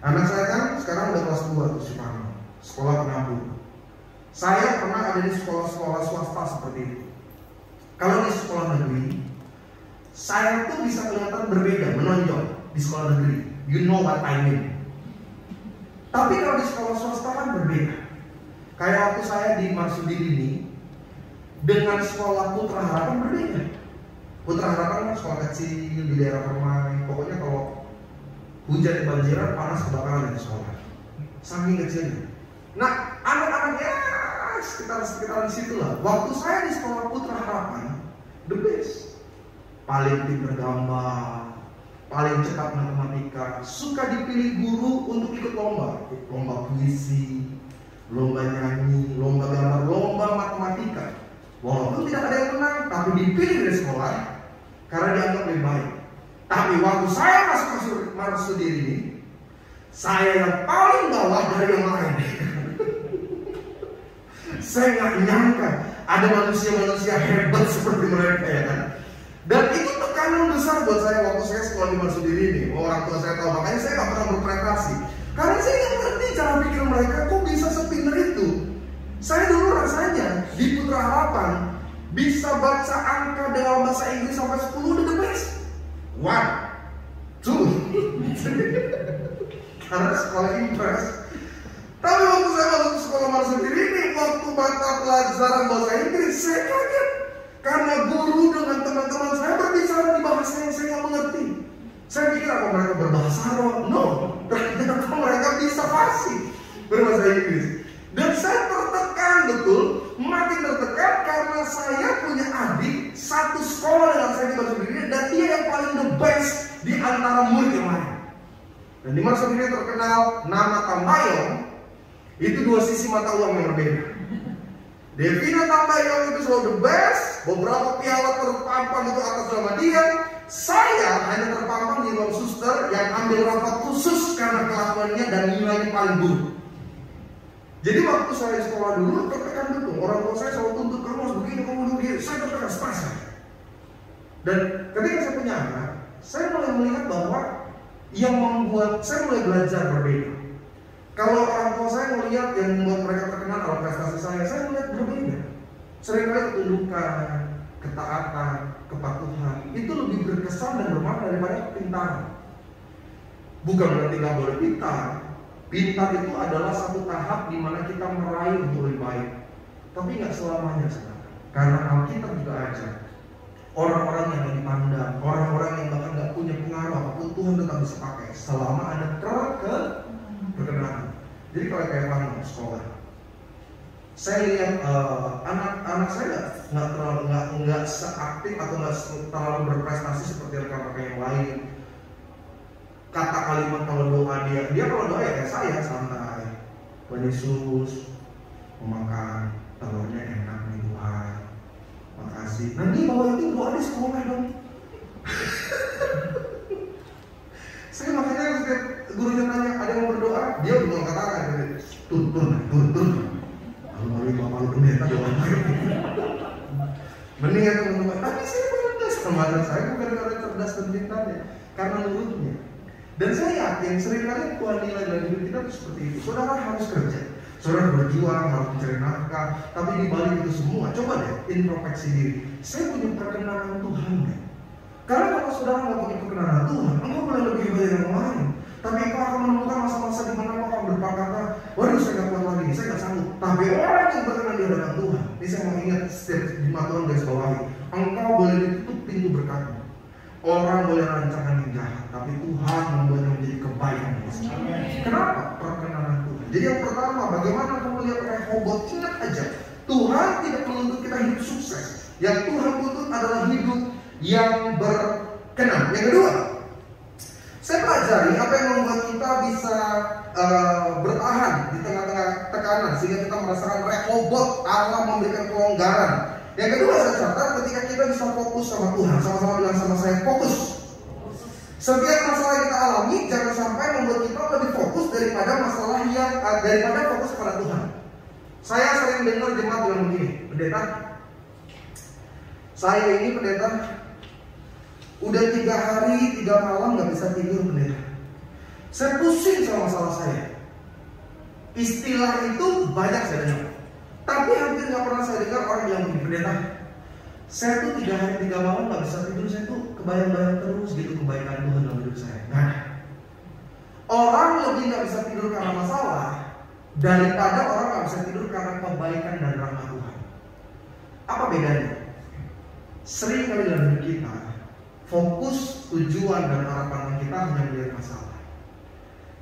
Anak saya kan sekarang udah kelas 2 tuh si Pano, sekolah penabung. Saya pernah ada di sekolah-sekolah swasta seperti itu. Kalau di sekolah negeri, saya tuh bisa kelihatan berbeda, menonjol di sekolah negeri. You know what I mean. Tapi kalau di sekolah swasta kan berbeda. Kayak waktu saya di Marsudi ini, dengan sekolah Putra Harapan berbeda. Putra Harapan kan sekolah kecil di daerah Permai. Pokoknya kalau hujan banjiran, panas kebakaran di sekolah. Saking kecilnya. Nah, anak-anaknya sekitar di situ lah. Waktu saya di sekolah Putra Harapan, the best. Paling pintar gambar, paling cepat matematika, suka dipilih guru untuk ikut lomba puisi, lomba nyanyi, lomba gambar, lomba matematika. Walaupun tidak ada yang menang, tapi dipilih dari sekolah karena dianggap lebih baik. Tapi waktu saya masuk studi ini, saya yang paling bawah dari yang lain. Saya nggak nyangka ada manusia-manusia hebat seperti mereka, ya kan? Dan itu tekanan besar buat saya waktu saya sekolah di Marsudiri ini. Orang tua saya tahu, makanya saya nggak pernah berprestasi. Karena saya nggak ngerti cara pikir mereka kok bisa sepinter itu. Saya dulu rasanya di Putra Harapan bisa baca angka dalam bahasa Inggris sampai 10 udah the best. 1, 2. Karena sekolah Impres. Tapi waktu saya masuk sekolah Marsudiri ini, waktu mata pelajaran bahasa Inggris, saya kaget. Karena guru dengan teman-teman saya berbicara di bahasa yang saya nggak mengerti. Saya pikir apa mereka berbahasa roh? No, ternyata mereka bisa fasih berbahasa Inggris. Dan saya tertekan betul, makin tertekan karena saya punya adik satu sekolah dengan saya di Marsudiri dan dia yang paling the best di antara murid yang lain. Dan di Marsudiri terkenal nama Tambayong itu dua sisi mata uang yang berbeda. Devina Tambayong itu selalu the best, beberapa piala terpampang itu atas nama dia. Saya hanya terpampang di ruang suster yang ambil rapat khusus karena kelakuannya dan nilainya paling buruk. Jadi waktu saya sekolah dulu tertekan betul. Orang tua saya selalu tuntut, kamu harus begini, kamu begini. Saya tertekan stres. Dan ketika saya punya anak, saya mulai melihat bahwa yang membuat saya mulai belajar berbeda. Kalau orang tua saya melihat yang membuat mereka terkenal dalam prestasi saya melihat berbeda. Seringkali ketundukan, ketaatan, kepatuhan itu lebih berkesan dan bermakna daripada kepintaran. Bukan berarti nggak boleh pintar. Pintar itu adalah satu tahap di mana kita meraih untuk lebih baik. Tapi nggak selamanya sebenarnya. Karena Alkitab juga ajar orang-orang yang dipandang, orang-orang yang bahkan nggak punya pengaruh apapun Tuhan tetap bisa pakai selama ada berkenan. Jadi kalau kayak mana sekolah, saya lihat anak-anak saya nggak seaktif atau nggak terlalu berprestasi seperti rekan-rekan yang lain. Kata kalimat kalau doa dia kalau doa ya kayak saya santai. Tuhan Yesus memakan telurnya enak nih Tuhan, makasih. Nanti bawa itu doa di sekolah dong. Saya makanya setiap gurunya tanya ada yang mau berdoa, dia udah mau katakan turun. Lalu bapak lu pendeta doa. Mending ya teman-teman. Tapi saya cerdas sama anak saya bukan karena cerdas dan pintarnya, karena nurutnya. Dan saya yakin seringkali Tuhan nilai dalam hidup kita itu seperti itu. Saudara harus kerja, saudara berjuang, harus mencari nafkah. Tapi di balik itu semua, coba deh introspeksi diri. Saya punya perkenanan Tuhan nggak? Karena kalau saudara nggak punya perkenanan Tuhan, engkau boleh lebih hebat dari yang lain. Tapi engkau akan menemukan masa-masa di mana engkau akan berkata, waduh saya nggak kuat lagi, saya nggak sanggup. Tapi orang yang berkenan di hadapan Tuhan, ini saya mau ingat setiap jemaat Tuhan garis bawahi, engkau boleh ditutup pintu berkatmu. Orang boleh rancangan yang jahat, tapi Tuhan membuatnya menjadi kebaikan. Kenapa? Perkenanan Tuhan. Jadi yang pertama, bagaimana kamu melihat Rehobot? Ingat aja, Tuhan tidak menuntut kita hidup sukses. Yang Tuhan tuntut adalah hidup yang berkenan. Yang kedua, saya pelajari apa yang membuat kita bisa bertahan di tengah-tengah tekanan sehingga kita merasakan Rehobot, Allah memberikan kelonggaran. Yang kedua saya catat ketika kita bisa fokus sama Tuhan. Sama-sama bilang sama saya, fokus. Setiap masalah yang kita alami jangan sampai membuat kita lebih fokus daripada masalah yang daripada fokus kepada Tuhan. Saya sering dengar jemaat bilang begini, pendeta, saya ini pendeta udah 3 hari 3 malam gak bisa tidur pendeta. Saya pusing sama masalah saya. Istilah itu banyak saya dengar. Tapi hampir gak pernah saya dengar orang yang begini, pendeta, saya tuh 3 hari 3 malam gak bisa tidur, saya tuh kebayang-bayang terus gitu kebaikan Tuhan dalam hidup saya. Nah, orang lebih gak bisa tidur karena masalah daripada orang gak bisa tidur karena kebaikan dan rahmat Tuhan. Apa bedanya? Sering kali dalam hidup kita fokus, tujuan, dan harapan kita hanya melihat masalah.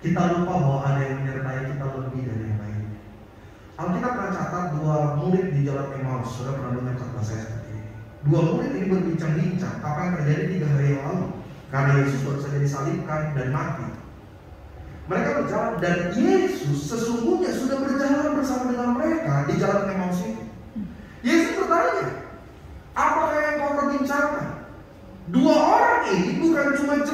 Kita lupa bahwa ada yang menyertai kita lebih dari yang lain. Alkitab pernah catat 2 murid di jalan Emmaus. Sudah pernah dengar kata saya seperti ini. 2 murid ini berbincang-bincang apa yang terjadi 3 hari yang lalu karena Yesus baru saja disalibkan dan mati. Mereka berjalan dan Yesus sesungguhnya sudah berjalan bersama dengan mereka di jalan Emmaus itu. Yesus bertanya, apa yang kau perbincangkan? 2 orang ini bukan cuma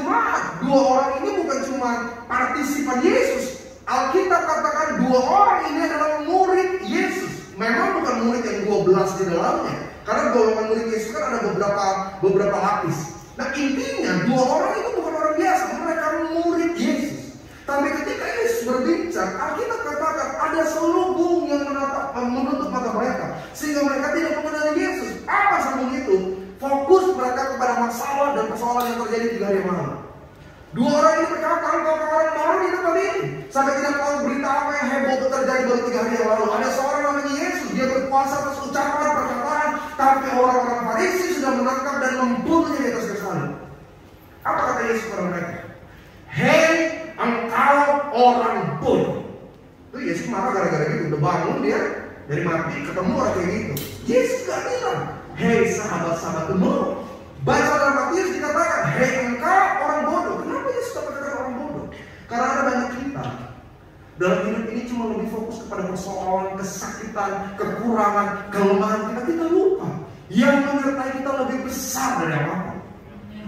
partisipan Yesus. Alkitab katakan dua orang ini adalah murid Yesus. Memang bukan murid yang 12 di dalamnya, karena golongan murid Yesus kan ada beberapa lapis. Nah intinya dua orang itu bukan orang biasa, mereka murid Yesus. Tapi ketika Yesus berbincang, Alkitab katakan ada selubung yang menutup mata mereka, sehingga mereka tidak mengenal Yesus. Apa selubung itu? Fokus mereka kepada masalah dan persoalan yang terjadi 3 hari yang lalu. Dua orang ini berkata, engkau orang baru di tempat ini, sampai tidak tahu berita apa yang heboh terjadi baru 3 hari yang lalu. Ada seorang namanya Yesus, dia berkuasa atas ucapan, perkataan, tapi orang-orang Farisi sudah menangkap dan membunuhnya di atas kayu salib. Apa kata Yesus kepada mereka? Hei, engkau orang bodoh. Itu Yesus marah gara-gara gitu. Udah bangun dia dari mati, ketemu orang kayak gitu. Yesus gak bilang, hei sahabat-sahabat umur. Baca dalam Matius dikatakan, hei engkau orang bodoh. Kenapa Yesus katakan orang bodoh? Karena ada banyak kita dalam hidup ini cuma lebih fokus kepada persoalan, kesakitan, kekurangan, kelemahan kita. Kita lupa yang menyertai kita lebih besar dari apapun.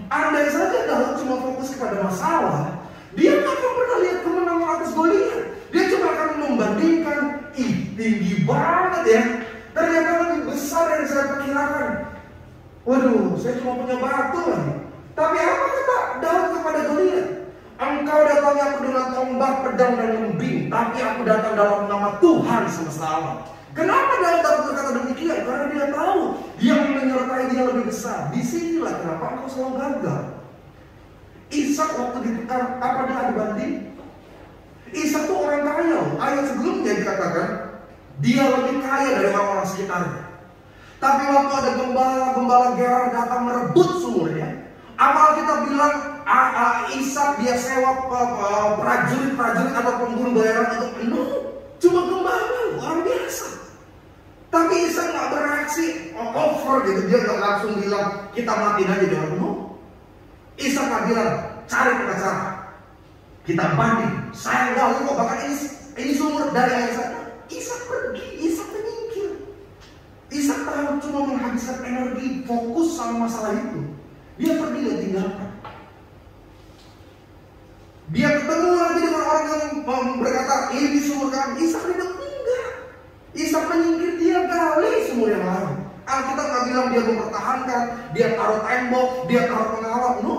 Andai saja Daud cuma fokus kepada masalah, dia nggak akan pernah lihat kemenangan atas Goliat. Dia cuma akan membandingkan, tinggi banget ya, ternyata lebih besar dari saya perkirakan. Waduh, saya cuma punya batu lagi. Tapi apa kata Daud kepada Goliat? Engkau datangi aku dengan tombak, pedang dan lembing, tapi aku datang dalam nama Tuhan semesta alam. Kenapa Daud berkata demikian? Karena dia tahu yang menyertai dia lebih besar. Disinilah kenapa engkau selalu gagal. Ishak waktu ditekan, apa dia ada banding? Ishak tuh orang kaya. Ayat sebelumnya dikatakan dia lebih kaya dari orang-orang sekitarnya. Tapi waktu ada gembala Gerar datang merebut sumurnya, apa kita bilang Ishak dia sewa prajurit atau pemburu bayaran untuk penuh? Cuma gembala, luar biasa. Tapi Ishak nggak bereaksi over gitu, dia nggak langsung bilang kita matiin aja dia penuh. Ishak nggak bilang cari pengacara, kita banding, saya nggak kok bahkan ini sumur dari ayah saya. Ishak pergi, Ishak menyingkir. Ishak tahu cuma menghabiskan energi fokus sama masalah itu. Dia pergi dan tinggalkan. Dia ketemu lagi dengan orang yang berkata ini sumur kami. Ishak tidak enggak. Ishak menyingkir, dia gali sumur yang lain. Alkitab nggak bilang dia mempertahankan, dia taruh tembok, dia taruh pengawal. No,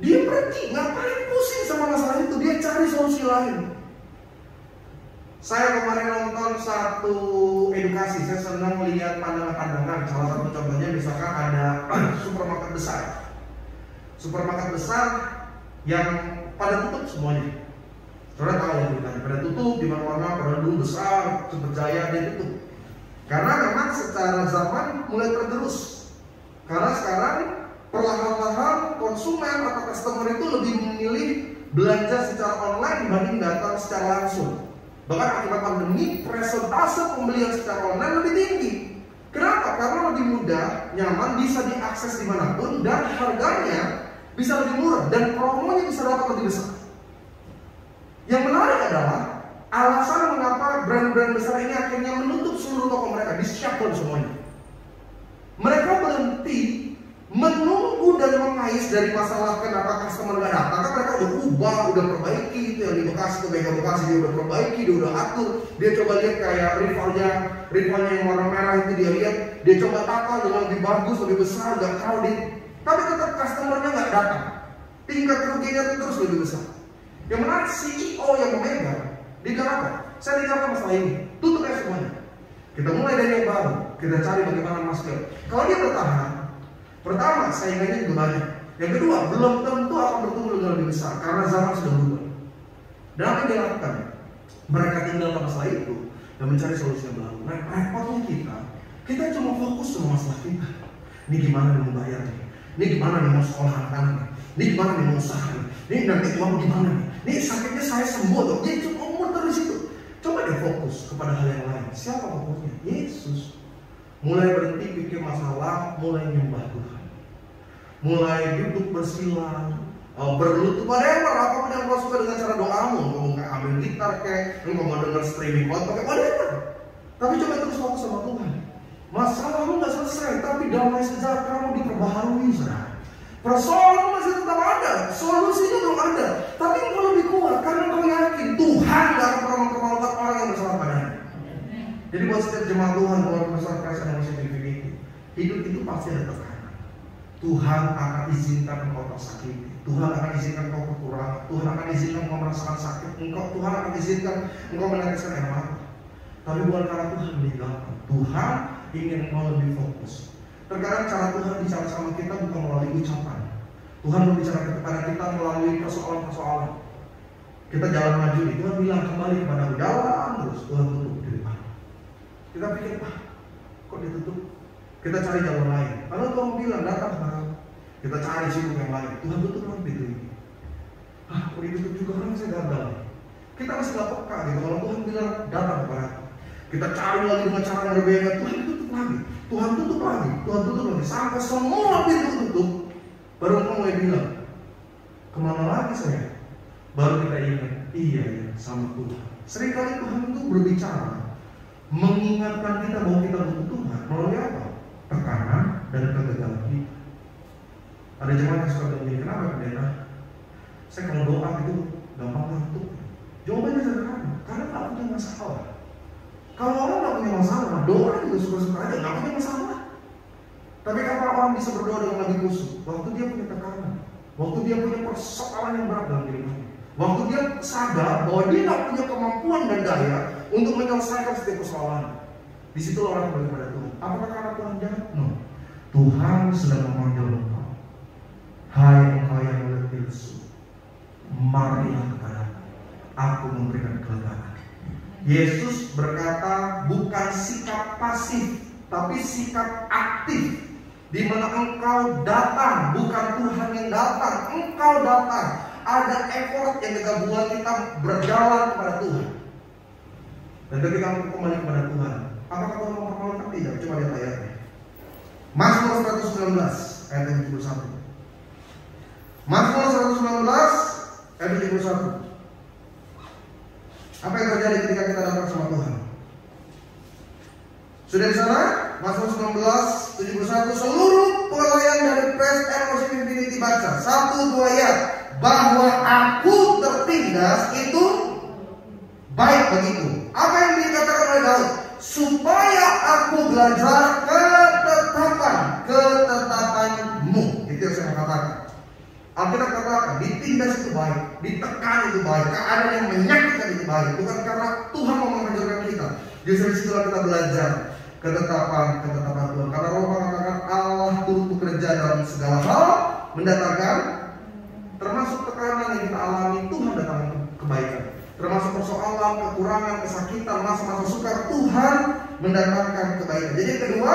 dia pergi. Ngapain pusing sama masalah itu? Dia cari solusi lain. Saya kemarin nonton satu edukasi, saya senang melihat pandangan-pandangan. Salah satu contohnya misalkan ada supermarket besar. Supermarket besar yang pada tutup semuanya. Saudara tahu ya beritanya, pada tutup di mana-mana, pada dulu besar, Superjaya dia tutup. Karena memang secara zaman mulai tergerus. Karena sekarang perlahan-lahan konsumen atau customer itu lebih memilih belanja secara online dibanding datang secara langsung. Bahkan akibat pandemi, presentase pembelian secara online lebih tinggi. Kenapa? Karena lebih mudah, nyaman, bisa diakses dimanapun, dan harganya bisa lebih murah, dan promonya bisa dapat lebih besar. Yang menarik adalah alasan mengapa brand-brand besar ini akhirnya menutup seluruh toko mereka, di-shutdown semuanya. Mereka berhenti menunggu dan mengais dari masalah kenapa customer nggak datang. Kan mereka udah ubah, udah perbaiki itu yang di Bekasi ke Mega Bekasi, dia udah perbaiki, dia udah atur. Dia coba lihat kayak rivalnya yang warna merah itu dia lihat, dia coba tata dengan lebih bagus, lebih besar, nggak crowded. Tapi tetap customernya nggak datang. Tingkat kerugiannya itu terus lebih besar. Yang menarik CEO yang memegang, dia bilang apa? Saya tinggalkan masalah ini, tutup ya semuanya. Kita mulai dari yang baru, kita cari bagaimana masker. Kalau dia bertahan, pertama, saingannya juga banyak. Yang kedua, belum tentu akan bertumbuh dengan lebih besar karena zaman sudah berubah. Dan apa yang dia lakukan? Mereka tinggalkan masalah itu dan mencari solusi yang baru. Nah, repotnya kita cuma fokus sama masalah kita. Ini gimana nih mau bayar nih? Ini gimana nih mau sekolah anak-anak? Ini gimana nih mau usaha nih? Ini nanti uang gimana nih? Ini sakitnya saya sembuh dong. Jadi cuma umur terus itu. Coba deh fokus kepada hal yang lain. Siapa fokusnya? Yesus. Mulai berhenti pikir masalah, mulai nyembah Tuhan. Mulai duduk bersila, berlutut, whatever, apapun yang kau suka dengan cara doamu. Kau mau ambil gitar kayak, kau mau denger streaming, kau pakai whatever. Tapi coba terus fokus sama Tuhan. Masalahmu nggak selesai, tapi damai sejahteramu diperbaharui, saudara. Persoalan masih tetap ada, solusinya belum ada. Tapi engkau lebih kuat karena engkau yakin Tuhan gak akan pernah mempermalukan orang yang bersalah padanya. Jadi buat setiap jemaat Tuhan, buat besar Christ and Worship Infinity, hidup itu pasti ada tekanan. Tuhan akan izinkan engkau tersakiti, Tuhan akan izinkan engkau kekurangan, Tuhan akan izinkan engkau merasakan sakit, Tuhan akan izinkan engkau meneteskan air mata. Tapi bukan karena Tuhan meninggalkan, Tuhan ingin engkau lebih fokus. Terkadang cara Tuhan bicara sama kita bukan melalui ucapan. Tuhan berbicara kepada kita melalui persoalan-persoalan. Kita jalan maju nih, Tuhan bilang kembali kepada aku, jalan terus, Tuhan tutup di depan. Kita pikir, kok ditutup? Kita cari jalan lain. Lalu Tuhan bilang, datang sekarang. Kita cari sibuk yang lain. Tuhan tutup kan pintu ini. Kok ditutup juga kan saya gagal. Kita masih gak peka gitu. Kalau Tuhan bilang, datang kepada aku. Kita cari lagi dengan cara yang berbeda. Tuhan tutup lagi. Tuhan tutup lagi. Tuhan tutup lagi. Sampai semua pintu tutup. Baru kamu mulai bilang, kemana lagi saya? Baru kita ingat, iya sama Tuhan. Seringkali Tuhan itu berbicara, mengingatkan kita bahwa kita butuh Tuhan. Melalui apa? Tekanan dan kegagalan kita. Ada jemaat yang suka bilang, kenapa pendeta? Saya kalau doa itu gampang ngantuk. Jawabannya sederhana, karena tak punya masalah. Kalau orang tak punya masalah, doa juga suka-suka aja, gak punya masalah. Tapi kapan orang bisa berdoa dengan lebih khusyuk? Waktu dia punya tekanan, waktu dia punya persoalan yang berat dalam hidupnya, waktu dia sadar bahwa dia tak punya kemampuan dan daya untuk menyelesaikan setiap persoalan. Di situ orang kembali kepada Tuhan. Apakah karena Tuhan jahat? No. Tuhan sedang memanggil engkau. Hai engkau yang letih lesu, marilah kepadaku, aku memberikan kelegaan. Yesus berkata bukan sikap pasif, tapi sikap aktif, di mana engkau datang, bukan Tuhan yang datang, engkau datang. Ada effort yang kita buat, kita berjalan kepada Tuhan. Dan ketika aku kembali kepada Tuhan, apakah Tuhan mempermalukan? Tidak, coba lihat ayatnya. Mazmur 119 ayat 71. Mazmur 119 ayat 71. Apa yang terjadi ketika kita datang sama Tuhan? Sudah di sana? Mazmur 19 71. Seluruh pelayan dari Praise and Worship Infinity baca 1-2 ayat. Bahwa aku tertindas itu baik bagiku. Apa yang dikatakan oleh Daud? Supaya aku belajar ketetapanmu. Itu yang saya katakan. Alkitab katakan ditindas itu baik, ditekan itu baik, keadaan yang menyakitkan itu baik. Bukan karena Tuhan mau mengajarkan kita. Justru disitulah kita belajar ketetapan Tuhan. Karena Roh mengatakan Allah turut bekerja dalam segala hal, mendatangkan termasuk tekanan yang kita alami, Tuhan datangkan kebaikan. Termasuk persoalan, kekurangan, kesakitan, masa-masa sukar, Tuhan mendatangkan kebaikan. Jadi yang kedua,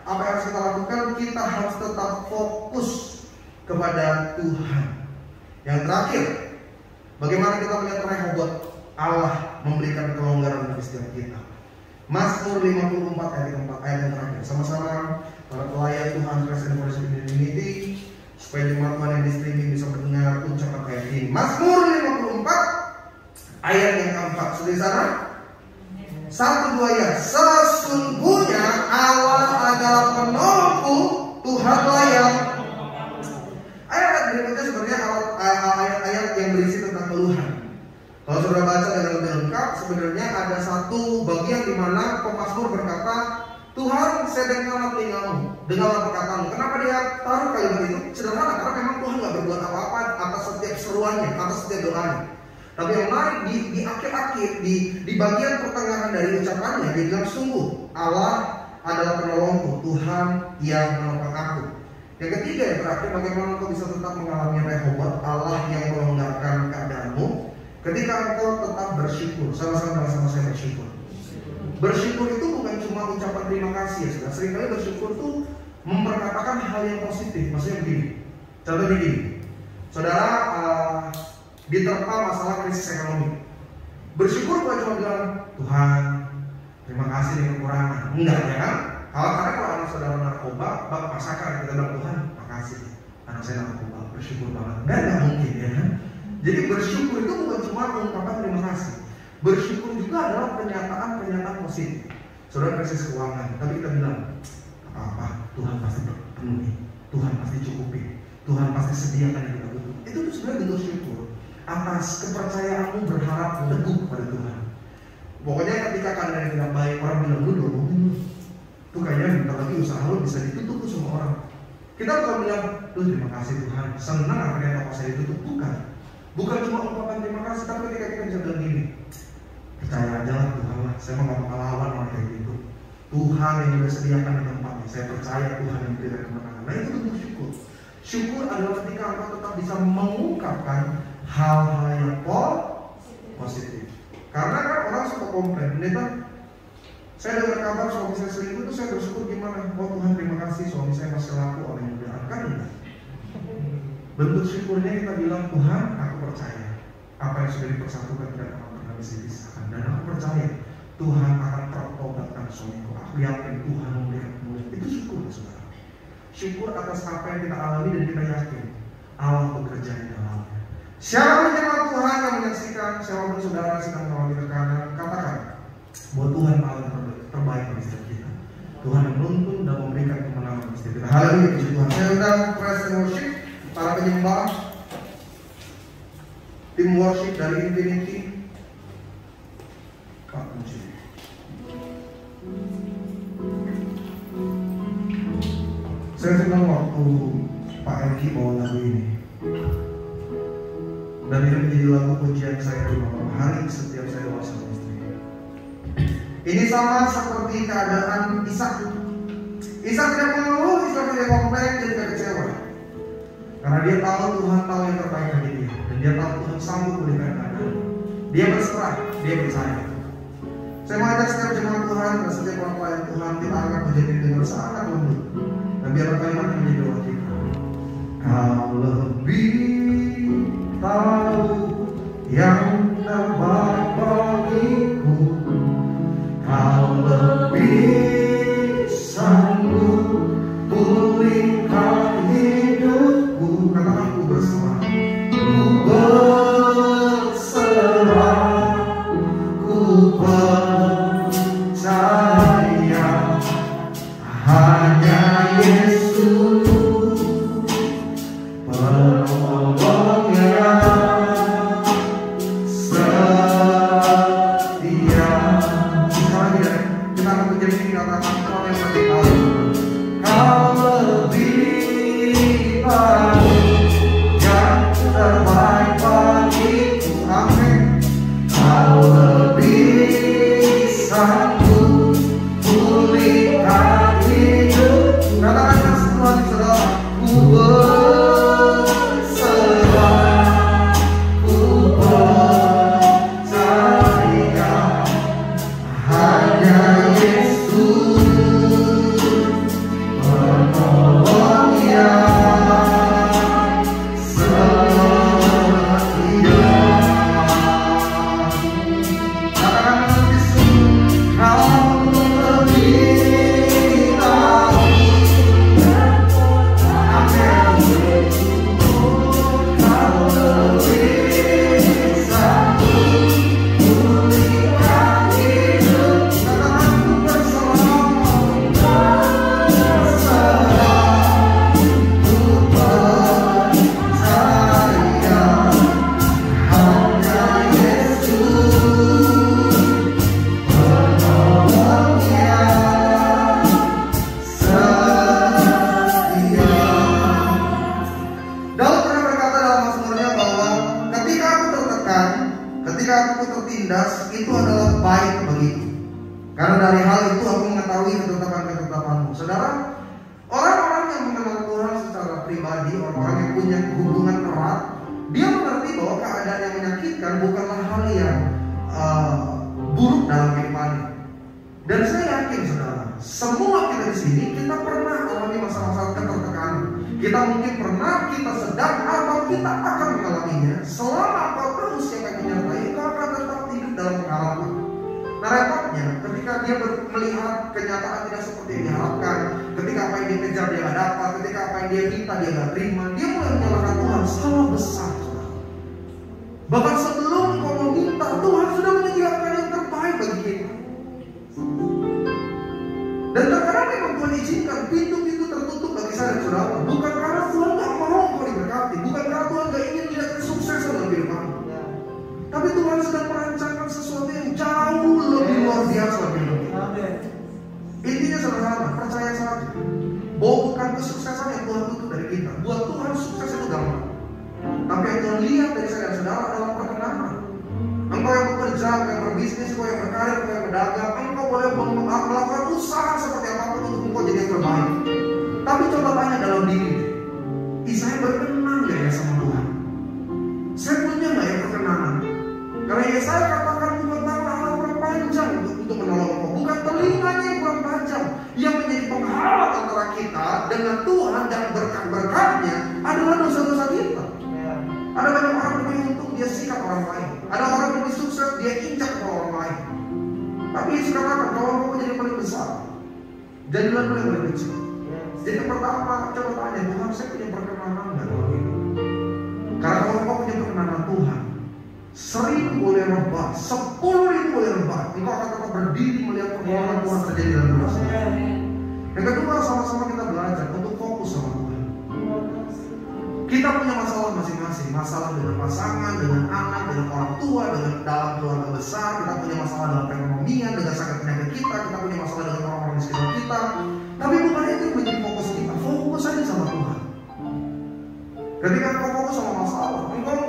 apa yang harus kita lakukan? Kita harus tetap fokus kepada Tuhan. Yang terakhir, bagaimana kita melihat Rehoboth? Allah memberikan kelonggaran bagi setiap kita. Mazmur 54 ayat 4, ayat yang terakhir. Sama-sama para pelayan Tuhan Christ and Worship Infinity, supaya jemaat Tuhan yang di streaming bisa mendengar ucapan ayat ini. Mazmur 54 ayat yang keempat. Sudah di sana? 1-2 ayat. Sesungguhnya Allah adalah penolongku, Tuhanlah yang. Ayat berikutnya sebenarnya ayat-ayat yang berisi tentang keluhan. Kalau sudah baca dengan lebih lengkap, sebenarnya ada satu bagian di mana pemazmur berkata, Tuhan, saya dengarlah telingamu, dengarlah perkataanmu. Kenapa dia taruh kalimat itu? Sederhana, karena memang Tuhan nggak berbuat apa-apa atas setiap seruannya, atas setiap doanya. Tapi yang menarik di akhir-akhir, di bagian pertengahan dari ucapannya, dia bilang sungguh Allah adalah penolongku, Tuhan yang menolong aku. Yang ketiga, yang terakhir, bagaimana engkau bisa tetap mengalami Rehoboth, Allah yang melonggarkan keadaanmu, ketika engkau tetap bersyukur. Sama-sama saya bersyukur. Bersyukur itu bukan cuma ucapan terima kasih ya saudara. Seringkali bersyukur itu memperkatakan hal yang positif. Maksudnya begini, contohnya gini, saudara diterpa masalah krisis ekonomi. Bersyukur bukan cuma bilang Tuhan terima kasih dengan kekurangan. Enggak ya kan? Karena kalau anak saudara narkoba, bapak masakan kita bilang Tuhan makasih anak saya narkoba, bersyukur banget. Enggak mungkin ya kan? Jadi bersyukur itu bukan cuma ungkapan terima kasih. Bersyukur juga adalah pernyataan positif. Saudara krisis keuangan, tapi kita bilang apa-apa, Tuhan pasti penuhi, Tuhan pasti cukupi, Tuhan pasti sediakan yang kita butuh. Itu tuh sebenarnya bentuk syukur atas kepercayaanmu berharap teguh pada Tuhan. Pokoknya ketika keadaan tidak baik, orang bilang lu dorongin tuh kayaknya bentar lagi usaha lu bisa ditutup tuh sama orang. Kita bukan bilang, terima kasih Tuhan, senang akhirnya toko saya ditutup. Bukan cuma ungkapan terima kasih, tapi ketika kita bisa bilang gini, percaya aja lah Tuhan lah, saya mau gak bakal lawan orang kayak gitu. Tuhan yang sudah sediakan di tempatnya, saya percaya Tuhan yang memberikan kemenangan. Nah itu bentuk syukur. Syukur adalah ketika engkau tetap bisa mengungkapkan hal-hal yang positif. Karena kan orang suka komplain, saya dengar kabar suami saya selingkuh itu saya bersyukur gimana? Oh Tuhan terima kasih suami saya masih laku orang yang diangkat enggak. Bentuk syukurnya kita bilang Tuhan aku percaya apa yang sudah dipersatukan tidak akan pernah bisa dipisahkan, dan aku percaya Tuhan akan tertobatkan suamiku. Aku yakin Tuhan memberikan kemuliaan. Itu syukur saudara. Syukur atas apa yang kita alami dan kita yakin Allah bekerja di dalamnya. Siapapun jemaat Tuhan yang menyaksikan, siapapun saudara sedang mengalami tekanan, katakan bahwa Tuhan Allah terbaik bagi setiap kita. Tuhan yang menuntun dan memberikan kemenangan bagi setiap kita. Haleluya, puji Tuhan. Saya undang praise and worship, para penyembah, tim worship dari Infinity. Pak Kunci. Saya senang waktu Pak Elki bawa lagu ini. Dan ini menjadi lagu pujian saya di malam hari setiap saya doa sama istri. Ini sama seperti keadaan Ishak. Ishak tidak mengeluh, Ishak tidak komplain, dia tidak kecewa. Karena dia tahu Tuhan tahu yang terbaik bagi dia, dan dia tahu Tuhan sanggup memberikan keadaan. Dia berserah, dia percaya. Saya mengajak setiap jemaat Tuhan dan setiap orang pelayan Tuhan kita akan menjadi dengan sangat lembut. Dan biarlah kalimat ini menjadi doa kita. Kau lebih tahu yang terbaik bagiku. Kau lebih sanggup pulihkan hidupku. Katakan ku berserah. Ku berserah. Ku percaya hanya Yesus penolong yang setia. Kita akan menjadi katakan Tuhan yang lebih tahu. Kau lebih tahu yang terbaik bagiku. Amin. Kau lebih sanggup pulihkan hidupku. Katakan semua di saudara. Ku berserah, ku percaya hanya Yesus penolong yang setia. Katakan Yesus, kau lebih tahu. Amin. Kau lebih sanggup pulihkan hidup. Katakan ku berserah, ku percaya hanya Yesus penolong yang setia. Daud pernah berkata dalam Mazmurnya bahwa ketika aku tertekan, ketika aku tertindas, itu adalah baik bagiku. Karena dari hal itu aku mengetahui ketetapan-ketetapanmu. Saudara, orang-orang yang mengenal Tuhan secara pribadi, orang-orang yang punya hubungan erat, dia mengerti bahwa keadaan yang menyakitkan bukanlah hal yang buruk dalam kehidupannya. Dan saya yakin saudara, semua kita di sini kita pernah alami masa-masa ketertekanan. Kita mungkin pernah, kita sedang, atau kita akan mengalaminya. Selama kau terus yang akan menyertai, kau akan tetap hidup dalam pengalaman. Nah repotnya, ketika dia melihat kenyataan tidak seperti yang diharapkan, ketika apa yang dia kejar dia gak dapat, ketika apa yang dia minta dia gak terima, dia mulai menyalahkan Tuhan. Salah besar saudara. Bahkan sebelum kau meminta, Tuhan sudah menyediakan yang terbaik bagi kita. Dan terkadang memang Tuhan izinkan pintu-pintu tertutup bagi saya dan saudara, bukan karena Tuhan gak mau bahwa bukan kesuksesan yang Tuhan tuntut dari kita. Buat Tuhan sukses itu gampang, tapi yang Tuhan lihat dari saya dan saudara adalah perkenanan. Engkau yang bekerja, engkau yang berbisnis, engkau yang berkarir, engkau yang berdagang, engkau boleh melakukan usaha seperti apapun untuk engkau jadi yang terbaik. Tapi coba tanya dalam diri, saya berkenan gak ya sama Tuhan? Saya punya gak ya perkenanan? Karena ya saya katakan bukan tangan Allah kurang panjang untuk menolong engkau, bukan telinganya yang kurang tajam. Yang menjadi penghalang antara kita dengan Tuhan dan berkat-berkatnya adalah dosa-dosa kita. Ada banyak orang demi untung dia sikat orang lain. Ada orang demi sukses dia injak ke orang lain. Tapi Yesus katakan kalau engkau menjadi paling besar, jadilah dulu yang paling kecil. Jadi pertama coba tanya, Tuhan saya punya perkenanan nggak dalam hidup? Karena kalau engkau punya perkenanan Tuhan, 1000 boleh rebah, 10.000 boleh rebah, engkau akan tetap berdiri melihat perkenanan Tuhan terjadi dalam hidup kita. Yang kedua, sama-sama kita belajar untuk fokus sama Tuhan. Kita punya masalah masing-masing, masalah dengan pasangan, dengan anak, dengan orang tua, dengan dalam keluarga besar. Kita punya masalah dalam perekonomian, dengan sakit penyakit kita punya masalah dengan orang-orang di sekitar kita. Tapi bukan itu yang menjadi fokus kita. Fokus aja sama Tuhan. Ketika engkau fokus sama masalah, engkau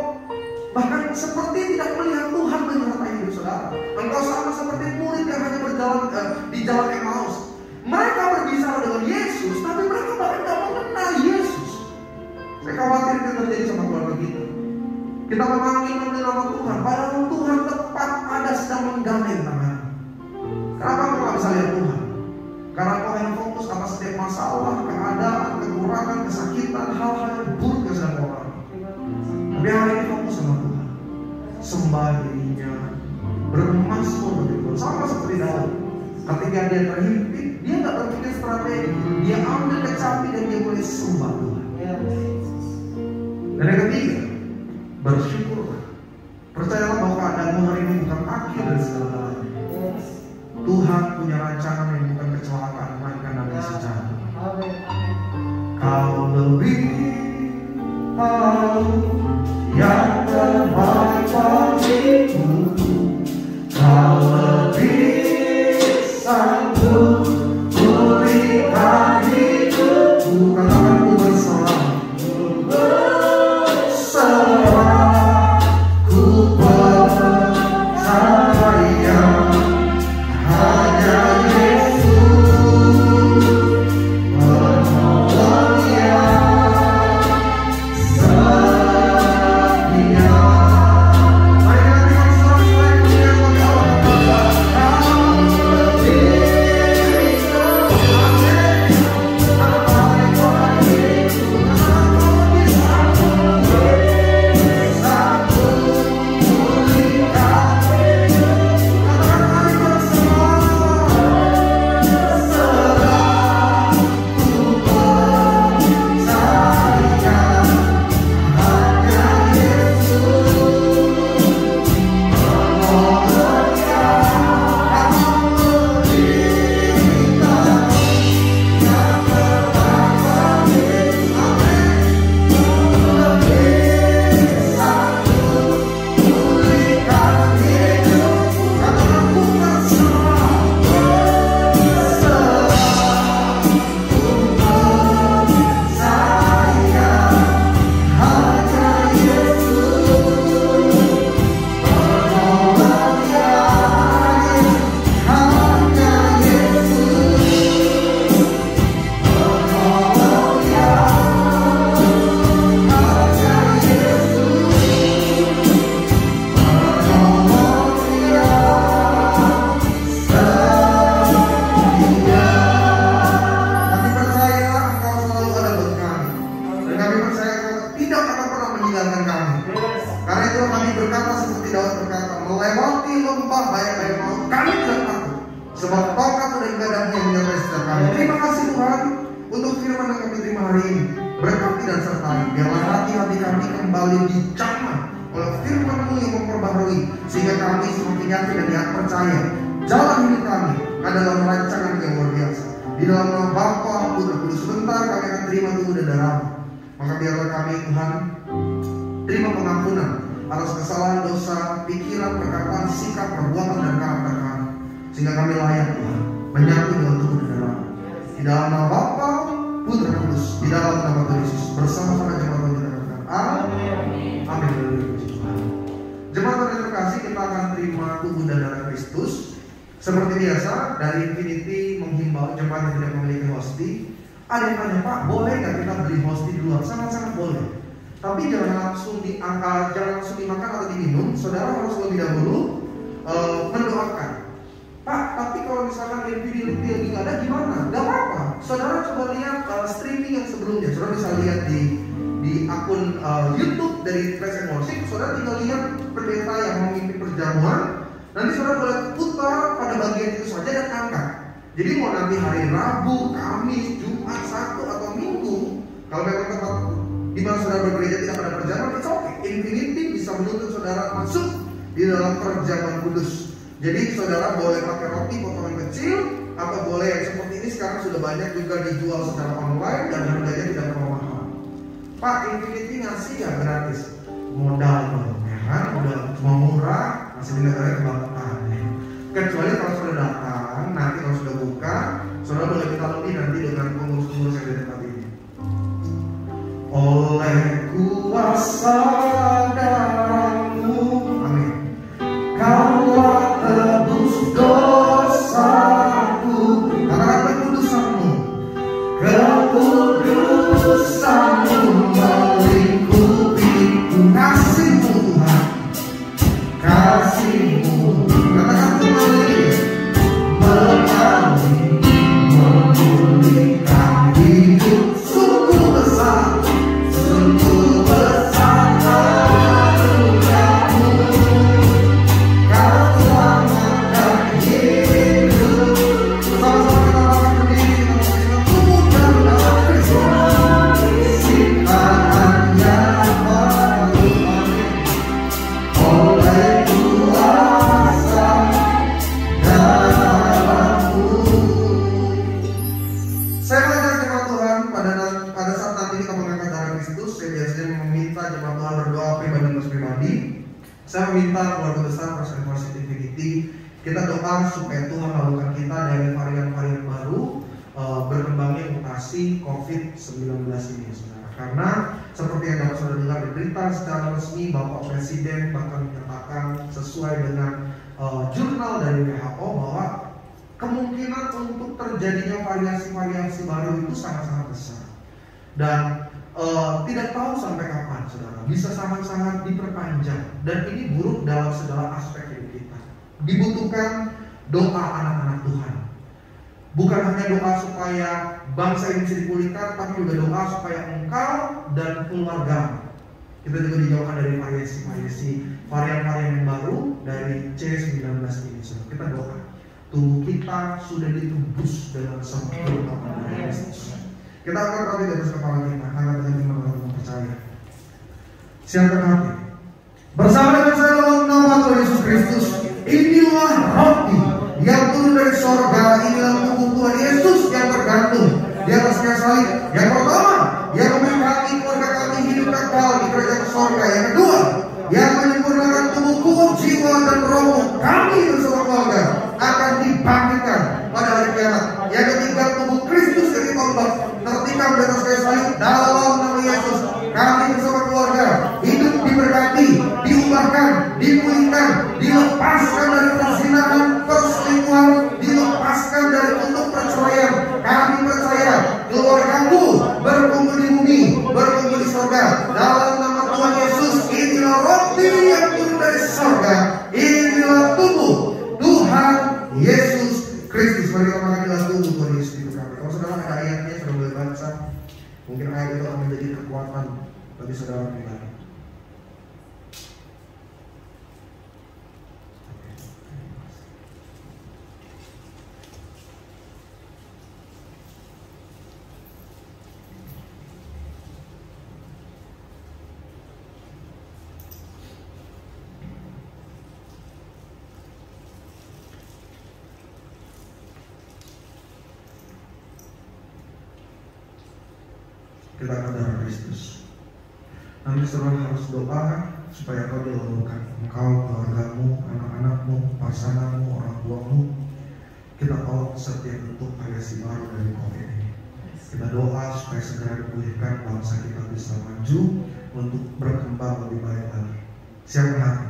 bahkan seperti tidak melihat Tuhan menyertai hidup saudara. Engkau sama seperti murid yang hanya berjalan di jalan Emmaus. Mereka berbicara dengan Yesus, tapi mereka bahkan tidak mengenal Yesus. Saya khawatir itu terjadi sama keluarga kita. Kita memanggil nama Tuhan, padahal Tuhan tepat ada sedang menggandeng tangan. Kenapa engkau tidak bisa lihat Tuhan? Karena engkau hanya fokus atas setiap masalah, keadaan, kekurangan, kesakitan, hal-hal yang buruk yang sedang kau alami. Tapi hari ini fokus sama Tuhan, sembah dirinya, bermasmur bagi Tuhan. Sama seperti Daud, ketika dia terhimpit, dia tidak berpikir strategi, dia ambil kecapi dan dia boleh sembah Tuhan. Dan yang ketiga, bersyukurlah. Percayalah bahwa keadaanmu hari ini bukan akhir dari segala-galanya. Tuhan punya rancangan yang bukan kecelakaan, melainkan damai sejahtera. Kau lebih tahu yang terbaik bagiku. Kau lebih sanggup pulihkan hidupku. Katakan ku berserah. menerima tubuh dan darah Kristus. Seperti biasa, dari Infinity menghimbau jemaat yang tidak memiliki hosti. Ada yang tanya, Pak, boleh nggak kita beli hosti di luar? Sangat-sangat boleh. Tapi jangan langsung dimakan atau diminum. Saudara harus lebih dahulu mendoakan. Pak, tapi kalau misalkan Infinity lagi nggak ada gimana? Gak apa-apa. Saudara coba lihat streaming yang sebelumnya. Saudara bisa lihat di akun YouTube dari Praise and Worship. Saudara tinggal lihat pendeta yang memimpin perjamuan. Nanti saudara boleh putar pada bagian itu saja dan angkat. Jadi mau nanti hari Rabu, Kamis, Jumat, Sabtu atau Minggu, kalau memang tempat di mana saudara bergereja tidak pada perjamuan, it's okay. Infinity bisa menuntut saudara masuk di dalam perjamuan kudus. Jadi saudara boleh pakai roti potongan kecil, atau boleh seperti ini sekarang sudah banyak juga dijual secara online dan harganya tidak terlalu mahal. Pak, Infinity ngasih ya gratis, modal dong, ya kan? Udah cuma murah, masih negaranya kebangetan. Kecuali kalau sudah datang, nanti kalau sudah buka, saudara boleh minta lebih nanti dengan pengurus-pengurus yang di tempat ini. Oleh kuasa darah-Mu, amin, Kaulah tebus dosaku. Katakan kekudusan-Mu, kekudusan-Mu melingkupiku. Kasih-Mu Tuhan, kasih-Mu. Katakan kembali, memulihkan hidup. Sungguh besar, sungguh besar karuniamu. Kau selamatkan hidup. Sama-sama kita bangkit berdiri, kita memberikan tubuh dan darah Kristus. Simpaannya baru, amin. Oleh kuasa darah-Mu. Saya mengajak jemaat Tuhan pada saat nanti kita mengangkat darah Kristus. Saya biasanya meminta jemaat Tuhan berdoa pribadi mas pribadi. Saya meminta keluarga besar Praise and Worship Infinity, kita doa supaya Tuhan melakukan kita dari varian-varian baru berkembangnya mutasi COVID-19 ini, saudara. Karena seperti yang dapat saudara dengar di berita secara resmi, Bapak Presiden bahkan menyatakan sesuai dengan jurnal dari WHO bahwa kemungkinan untuk terjadinya variasi-variasi baru itu sangat-sangat besar. Dan tidak tahu sampai kapan, saudara. Bisa sangat-sangat diperpanjang. Dan ini buruk dalam segala aspek hidup kita. Dibutuhkan doa anak-anak Tuhan. Bukan hanya doa supaya bangsa ini bisa dipulihkan, tapi juga doa supaya engkau dan keluarga kita juga dijauhkan dari variasi-variasi varian-varian yang baru dari C19 ini. Saudara. Kita doa tubuh kita sudah ditembus dengan sempurna oleh Kristus. Kita akan roti di atas kepala kita, angkat dengan iman dan percaya. Siapkan hati. Bersama dengan saya dalam nama Tuhan Yesus Kristus, inilah roti yang turun dari sorga, inilah tubuh Tuhan Yesus yang tergantung di atas kayu salib. Yang pertama, yang memberkati keluarga kami hidup kekal di kerajaan sorga. Yang kedua, yang menyempurnakan tubuhku, jiwa dan rohmu kami bersama keluarga akan dibangkitkan pada hari kiamat. Yang ketiga, tubuh Kristus yang ditolak tertikam di atas kayu salib dalam nama Yesus. Kami bersama keluarga hidup diberkati, diubahkan, dipulihkan, dilepaskan dari perzinahan, perselingkuhan, dilepaskan dari bentuk perceraian. Kami percaya keluargamu berkumpul di bumi, berkumpul di surga dalam nama Tuhan Yesus. Inilah roti yang turun dari surga, inilah tubuh Tuhan Yesus Kristus. Mari kita makan dalam tubuh Tuhan Yesus itu kami. Kalau saudara ada ayatnya, saudara boleh baca. Mungkin ayat itu akan menjadi kekuatan bagi saudara pribadi. Kita akan darah Kristus. Nanti saudara harus doa supaya kau dilulukan, engkau, keluargamu, anak-anakmu, pasanganmu, orang tuamu. Kita tahu setiap bentuk variasi baru dari COVID ini. Kita doa supaya segera dipulihkan, bangsa kita bisa maju untuk berkembang lebih baik lagi. Siapkan hati.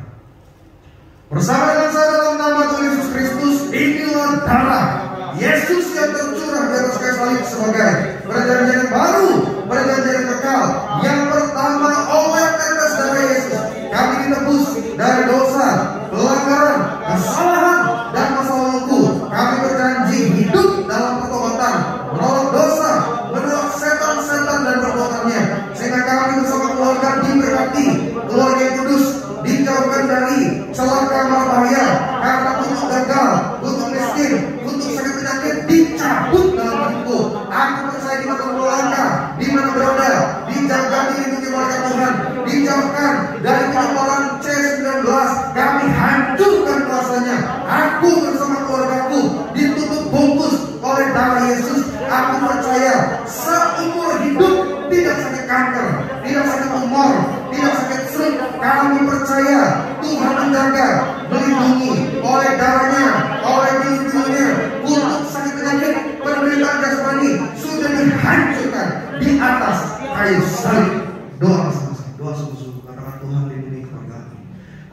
Bersama dengan saya dalam nama Tuhan Yesus Kristus, inilah darah Yesus yang tercurah di atas kayu salib sebagai perjanjian yang baru, perjanjian yang kekal. Yang pertama, oleh tetes darah Yesus kami ditebus dari dosa, pelanggaran, kesalahan, dan masa laluku. Kami berjanji hidup dalam pertobatan, menolak dosa, menolak setan-setan dan perbuatannya, sehingga kami bersama keluarga diberkati, keluarga yang kudus, dijauhkan dari celaka bahaya, karena untuk gagal, untuk miskin, untuk sakit penyakit dicabut dalam hidupku. Aku percaya di mata keluarga, di mana berada, dijaga dilindungi oleh Tuhan, dijauhkan dari penyebaran C19. Kami hancurkan kuasanya. Aku bersama keluargaku ditutup bungkus oleh darah Yesus. Aku percaya seumur hidup tidak sakit kanker, tidak sakit tumor, tidak sakit stroke. Kami percaya Tuhan menjaga, melindungi oleh darahnya, oleh biru-birunya. Untuk sakit penyakit, penderitaan jasmani sudah dihancurkan di atas kayu salib. Doa sungguh-sungguh, katakan Tuhan lindungi keluarga kami,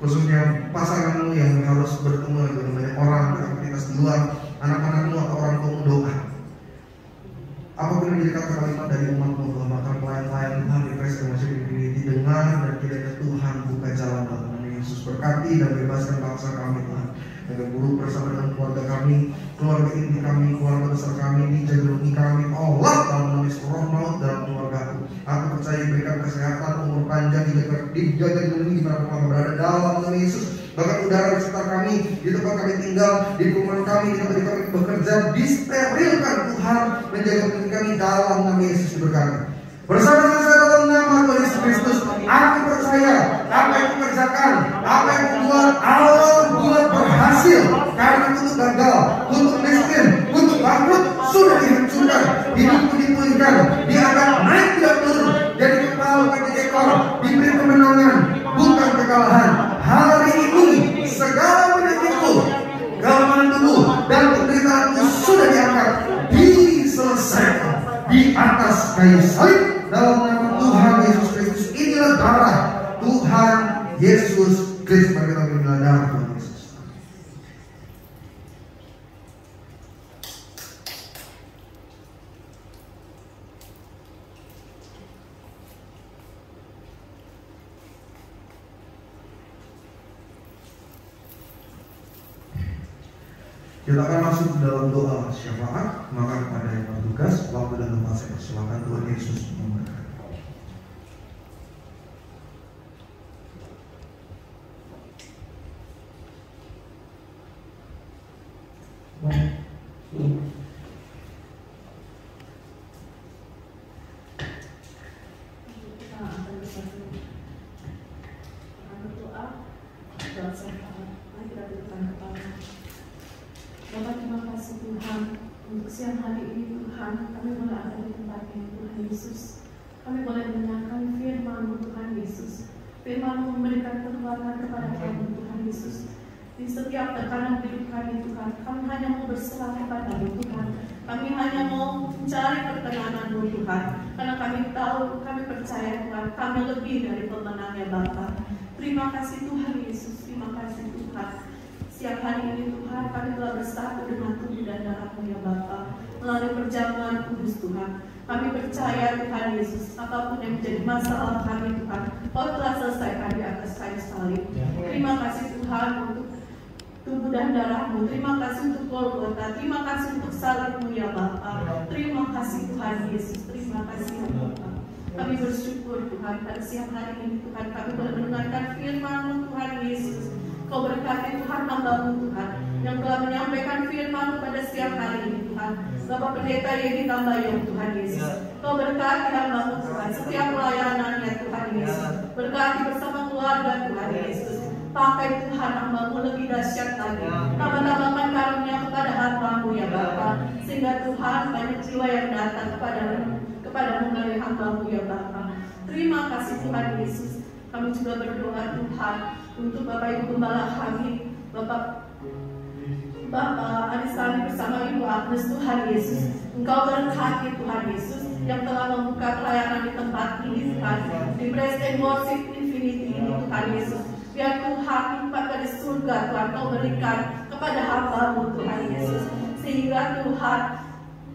khususnya pasanganmu yang harus bertemu dengan banyak orang, aktivitas di luar, anak-anakmu atau orang tuamu. Doa apapun yang menjadi kata-kata dari umatmu, bahkan pelayan-pelayan Tuhan di Christ Embassy ini didengar, dan kiranya Tuhan buka jalan dalam nama Yesus. Berkati dan bebaskan bangsa kami Tuhan, agar buruk bersama dengan keluarga kami, keluarga inti kami, keluarga besar kami, dijauhi kami Allah dalam nama Yesus. Roh maut dalam keluargaku, aku percaya berikan kesehatan, umur panjang, dijaga dilindungi di mana kami berada dalam nama Yesus. Bahkan udara di sekitar kami, di tempat kami tinggal, di rumah kami, di tempat kami bekerja, disterilkan. Tuhan menjaga kami dalam nama Yesus. Diberkati. Bersama dengan saya dalam nama Tuhan Yesus Kristus, aku percaya apa yang dikerjakan, apa yang membuat awal bulan berhasil, karena untuk gagal, untuk miskin, untuk bangkrut sudah dihancurkan. Hidupku dipulihkan, diangkat naik tidak turun, jadi kepala bukan ekor, diberi kemenangan bukan kekalahan. Hari ini segala penyakitku, kelemahan tubuh dan penderitaanku sudah diangkat, diselesaikan di atas kayu salib dalam nama Tuhan Yesus Kristus. Inilah darah Tuhan Yesus Kristus. Mari kita berikan darah Tuhan Yesus. Kita akan masuk dalam doa syafaat. Maka kepada yang bertugas, waktu dan tempat saya persilakan. Tuhan Yesus memberkati. Bapak, terima kasih Tuhan untuk siang hari ini. Tuhan, kami boleh ada di tempatnya Tuhan Yesus. Kami boleh mendengarkan firman Tuhan Yesus. Firman memberikan kekuatan kepada kami Tuhan Yesus. Di setiap tekanan hidup kami Tuhan, kami hanya mau berserah kepada-Mu Tuhan. Kami hanya mau mencari pertengahan-Mu Tuhan, karena kami tahu, kami percaya Tuhan, kami lebih dari pemenangnya Bapa. Terima kasih Tuhan Yesus, terima kasih Tuhan. Siang hari ini Tuhan, kami telah bersatu dengan tubuh dan darah-Mu ya Bapa, melalui perjamuan kudus Tuhan. Kami percaya Tuhan Yesus, apapun yang menjadi masalah kami Tuhan, Kau telah selesaikan di atas kayu salib. Terima kasih Tuhan untuk tubuh dan darah-Mu. Terima kasih untuk Golgota. Terima kasih untuk salib-Mu ya Bapa. Terima kasih Tuhan Yesus. Terima kasih ya Bapa. Kami bersyukur Tuhan pada siang hari ini Tuhan, kami boleh mendengarkan firman-Mu Tuhan Yesus. Kau berkati Tuhan hamba-Mu Tuhan yang telah menyampaikan firman-Mu pada siang hari ini Tuhan. Bapak Pendeta Yedi Tambayong Tuhan Yesus, Kau berkati hamba-Mu Tuhan setiap pelayanannya Tuhan Yesus. Berkati bersama keluarga Tuhan Yesus. Pakai Tuhan hamba-Mu lebih dahsyat lagi. Tambah-tambahkan karunia kepada hamba-Mu ya Bapa, sehingga Tuhan banyak jiwa yang datang kepadamu melalui hamba-Mu ya Bapa. Terima kasih Tuhan Yesus. Kami juga berdoa Tuhan untuk Bapak Ibu Gembala kami, Bapak Arisani bersama Ibu Agnes Tuhan Yesus. Engkau berkati Tuhan Yesus yang telah membuka pelayanan di tempat ini Tuhan, di Praise and Worship Infinity ini Tuhan Yesus. Biar Tuhan limpahkan dari surga Tuhan Kau berikan kepada hamba-Mu Tuhan Yesus, sehingga Tuhan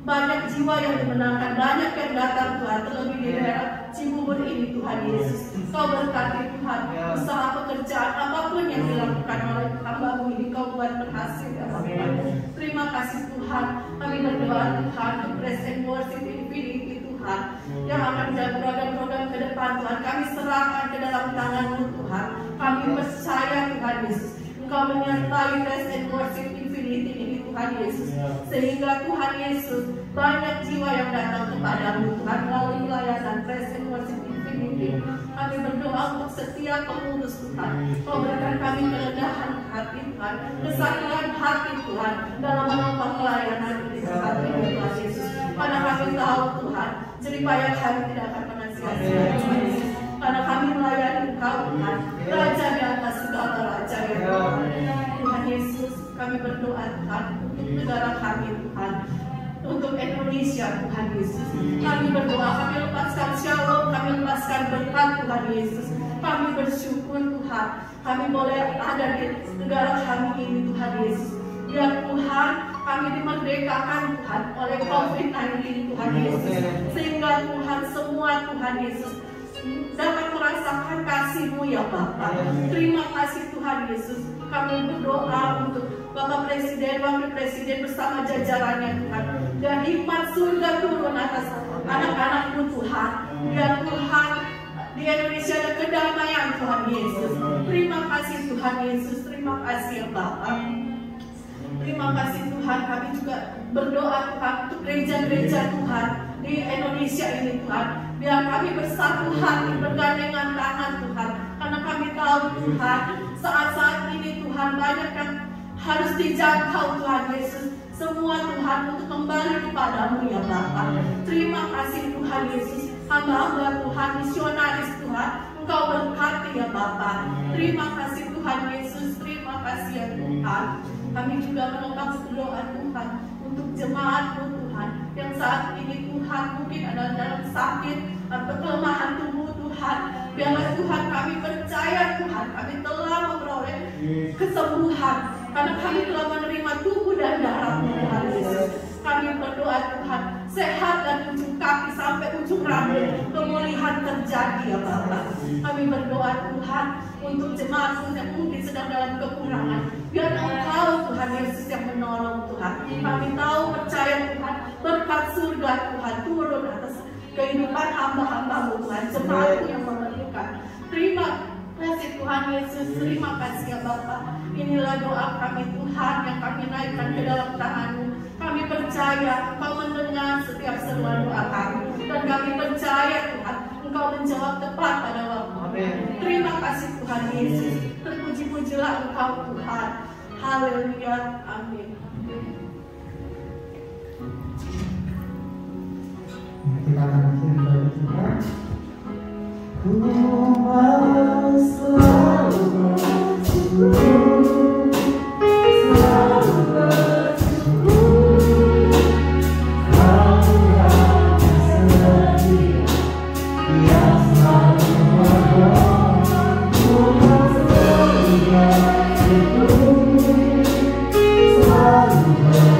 banyak jiwa yang dimenangkan, banyak yang datang Tuhan, terlebih di daerah Cibubur ini Tuhan Yesus. Kau berkati Tuhan, usaha pekerjaan apapun yang dilakukan oleh hamba-Mu ini Kau buat berhasil ya Bapak. Terima kasih Tuhan, kami berdoa Tuhan untuk Praise and Worship Infinity Tuhan, yang akan menjadi program-program ke depan Tuhan, kami serahkan ke dalam tangan-Mu Tuhan. Kami percaya Tuhan Yesus, Engkau menyertai Praise and Worship Infinity ini Tuhan Yesus, sehingga Tuhan Yesus banyak jiwa yang datang kepadamu Tuhan melalui layanan Praise and Worship Infinity. Kami berdoa untuk setiap pengurus Tuhan, Kau berikan kami kerendahan hati Tuhan, kesakian hati Tuhan dalam menopang pelayanan di tempat ini Tuhan Yesus. Karena kami tahu Tuhan, jeripayah kami tidak akan pernah sia-sia Tuhan Yesus, karena kami melayani Engkau Tuhan, Raja di atas segala raja ya Tuhan. Tuhan Yesus, kami berdoa Tuhan untuk negara kami Tuhan, untuk Indonesia Tuhan Yesus. Kami berdoa, kami lepaskan shalom, kami lepaskan berkat Tuhan Yesus. Kami bersyukur Tuhan, kami boleh ada di negara kami ini Tuhan Yesus. Biar Tuhan kami dimerdekakan Tuhan oleh COVID-19 Tuhan Yesus, sehingga Tuhan semua Tuhan Yesus dapat merasakan kasih-Mu ya Bapa. Terima kasih Tuhan Yesus. Kami berdoa untuk Bapak Presiden, Wakil Presiden bersama jajarannya Tuhan, dan hikmat surga turun atas anak-anak-Mu Tuhan. Biar Tuhan di Indonesia ada kedamaian Tuhan Yesus. Terima kasih Tuhan Yesus. Terima kasih ya Bapa. Terima kasih Tuhan. Kami juga berdoa Tuhan untuk gereja-gereja Tuhan di Indonesia ini Tuhan. Biar kami bersatu hati, bergandengan tangan Tuhan. Karena kami tahu Tuhan, saat-saat ini Tuhan banyak yang harus dijangkau Tuhan Yesus. Semua Tuhan untuk kembali kepadamu ya Bapa. Terima kasih Tuhan Yesus. Hamba-hamba Tuhan, misionaris Tuhan, Engkau berkati ya Bapa. Terima kasih Tuhan Yesus. Terima kasih ya Tuhan. Kami juga menopang doa Tuhan untuk jemaat-Mu Tuhan, yang saat ini Tuhan mungkin ada dalam sakit atau kelemahan tubuh Tuhan. Biarlah Tuhan kami percaya Tuhan, kami telah memperoleh kesembuhan, karena kami telah menerima tubuh dan darah-Mu Tuhan Yesus. Kami berdoa Tuhan, sehat dan ujung kaki sampai ujung rambut, pemulihan terjadi ya Bapak. Kami berdoa Tuhan untuk jemaat yang mungkin sedang dalam kekurangan. Biar Engkau Tuhan Yesus yang menolong Tuhan. Kami tahu percaya Tuhan, berkat surga Tuhan turun atas kehidupan hamba-hamba-Mu Tuhan, jemaat yang memerlukan. Terima kasih Tuhan Yesus, terima kasih ya Bapak. Inilah doa kami Tuhan yang kami naikkan ke dalam tangan-Mu. Kami percaya Engkau mendengar setiap seruan doa kami, dan kami percaya Tuhan Engkau menjawab tepat pada waktu. Terima kasih Tuhan Yesus. Terpuji-pujilah Engkau Tuhan. Haleluya. Amin. Kita akan akhiri dari kita. Ku mau selalu bersyukur, selalu bersyukur. Kau yang setia, yang selalu menolong. Ku mau selalu bersyukur, selalu bersyukur.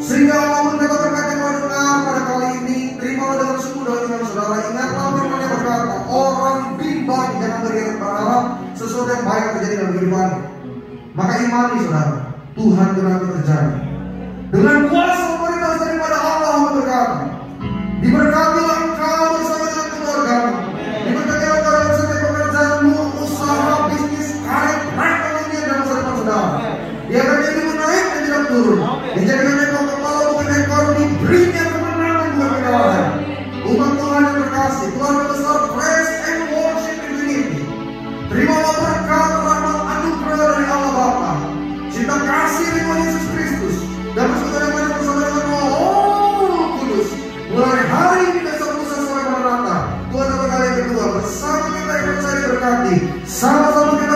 Sehingga Allah berkata berkat yang kau dengar pada kali ini, terimalah dengan sungguh dalam iman saudara. Ingatlah firman yang berkata, orang bimbang jangan berharap sesuatu yang baik terjadi dalam kehidupan. Maka imani saudara, Tuhan genapi terjadi. Dengan kuasa otoritas daripada Allah berkata, diberkatilah engkau bersama dengan keluargamu, diberkatilah engkau dalam setiap pekerjaanmu, usaha, bisnis, karir, perekonomian dan masa depan saudara. Dia akan jadi menaik dan tidak turun. Dijadikan engkau kepala bukan ekor, diberinya kemenangan bukan kekalahan. Umat Tuhan yang terkasih, Tuhan besar praise and worship infinity. Terimalah berkat, rahmat, anugerah dari Allah Bapa, cinta kasih Tuhan Yesus Kristus, dan persaudaraan bersama dengan Roh Kudus. Mulai hari ini besok lusa sampai Maranatha, Tuhan datang kali yang kedua bersama kita yang percaya berkati. Sama-sama kita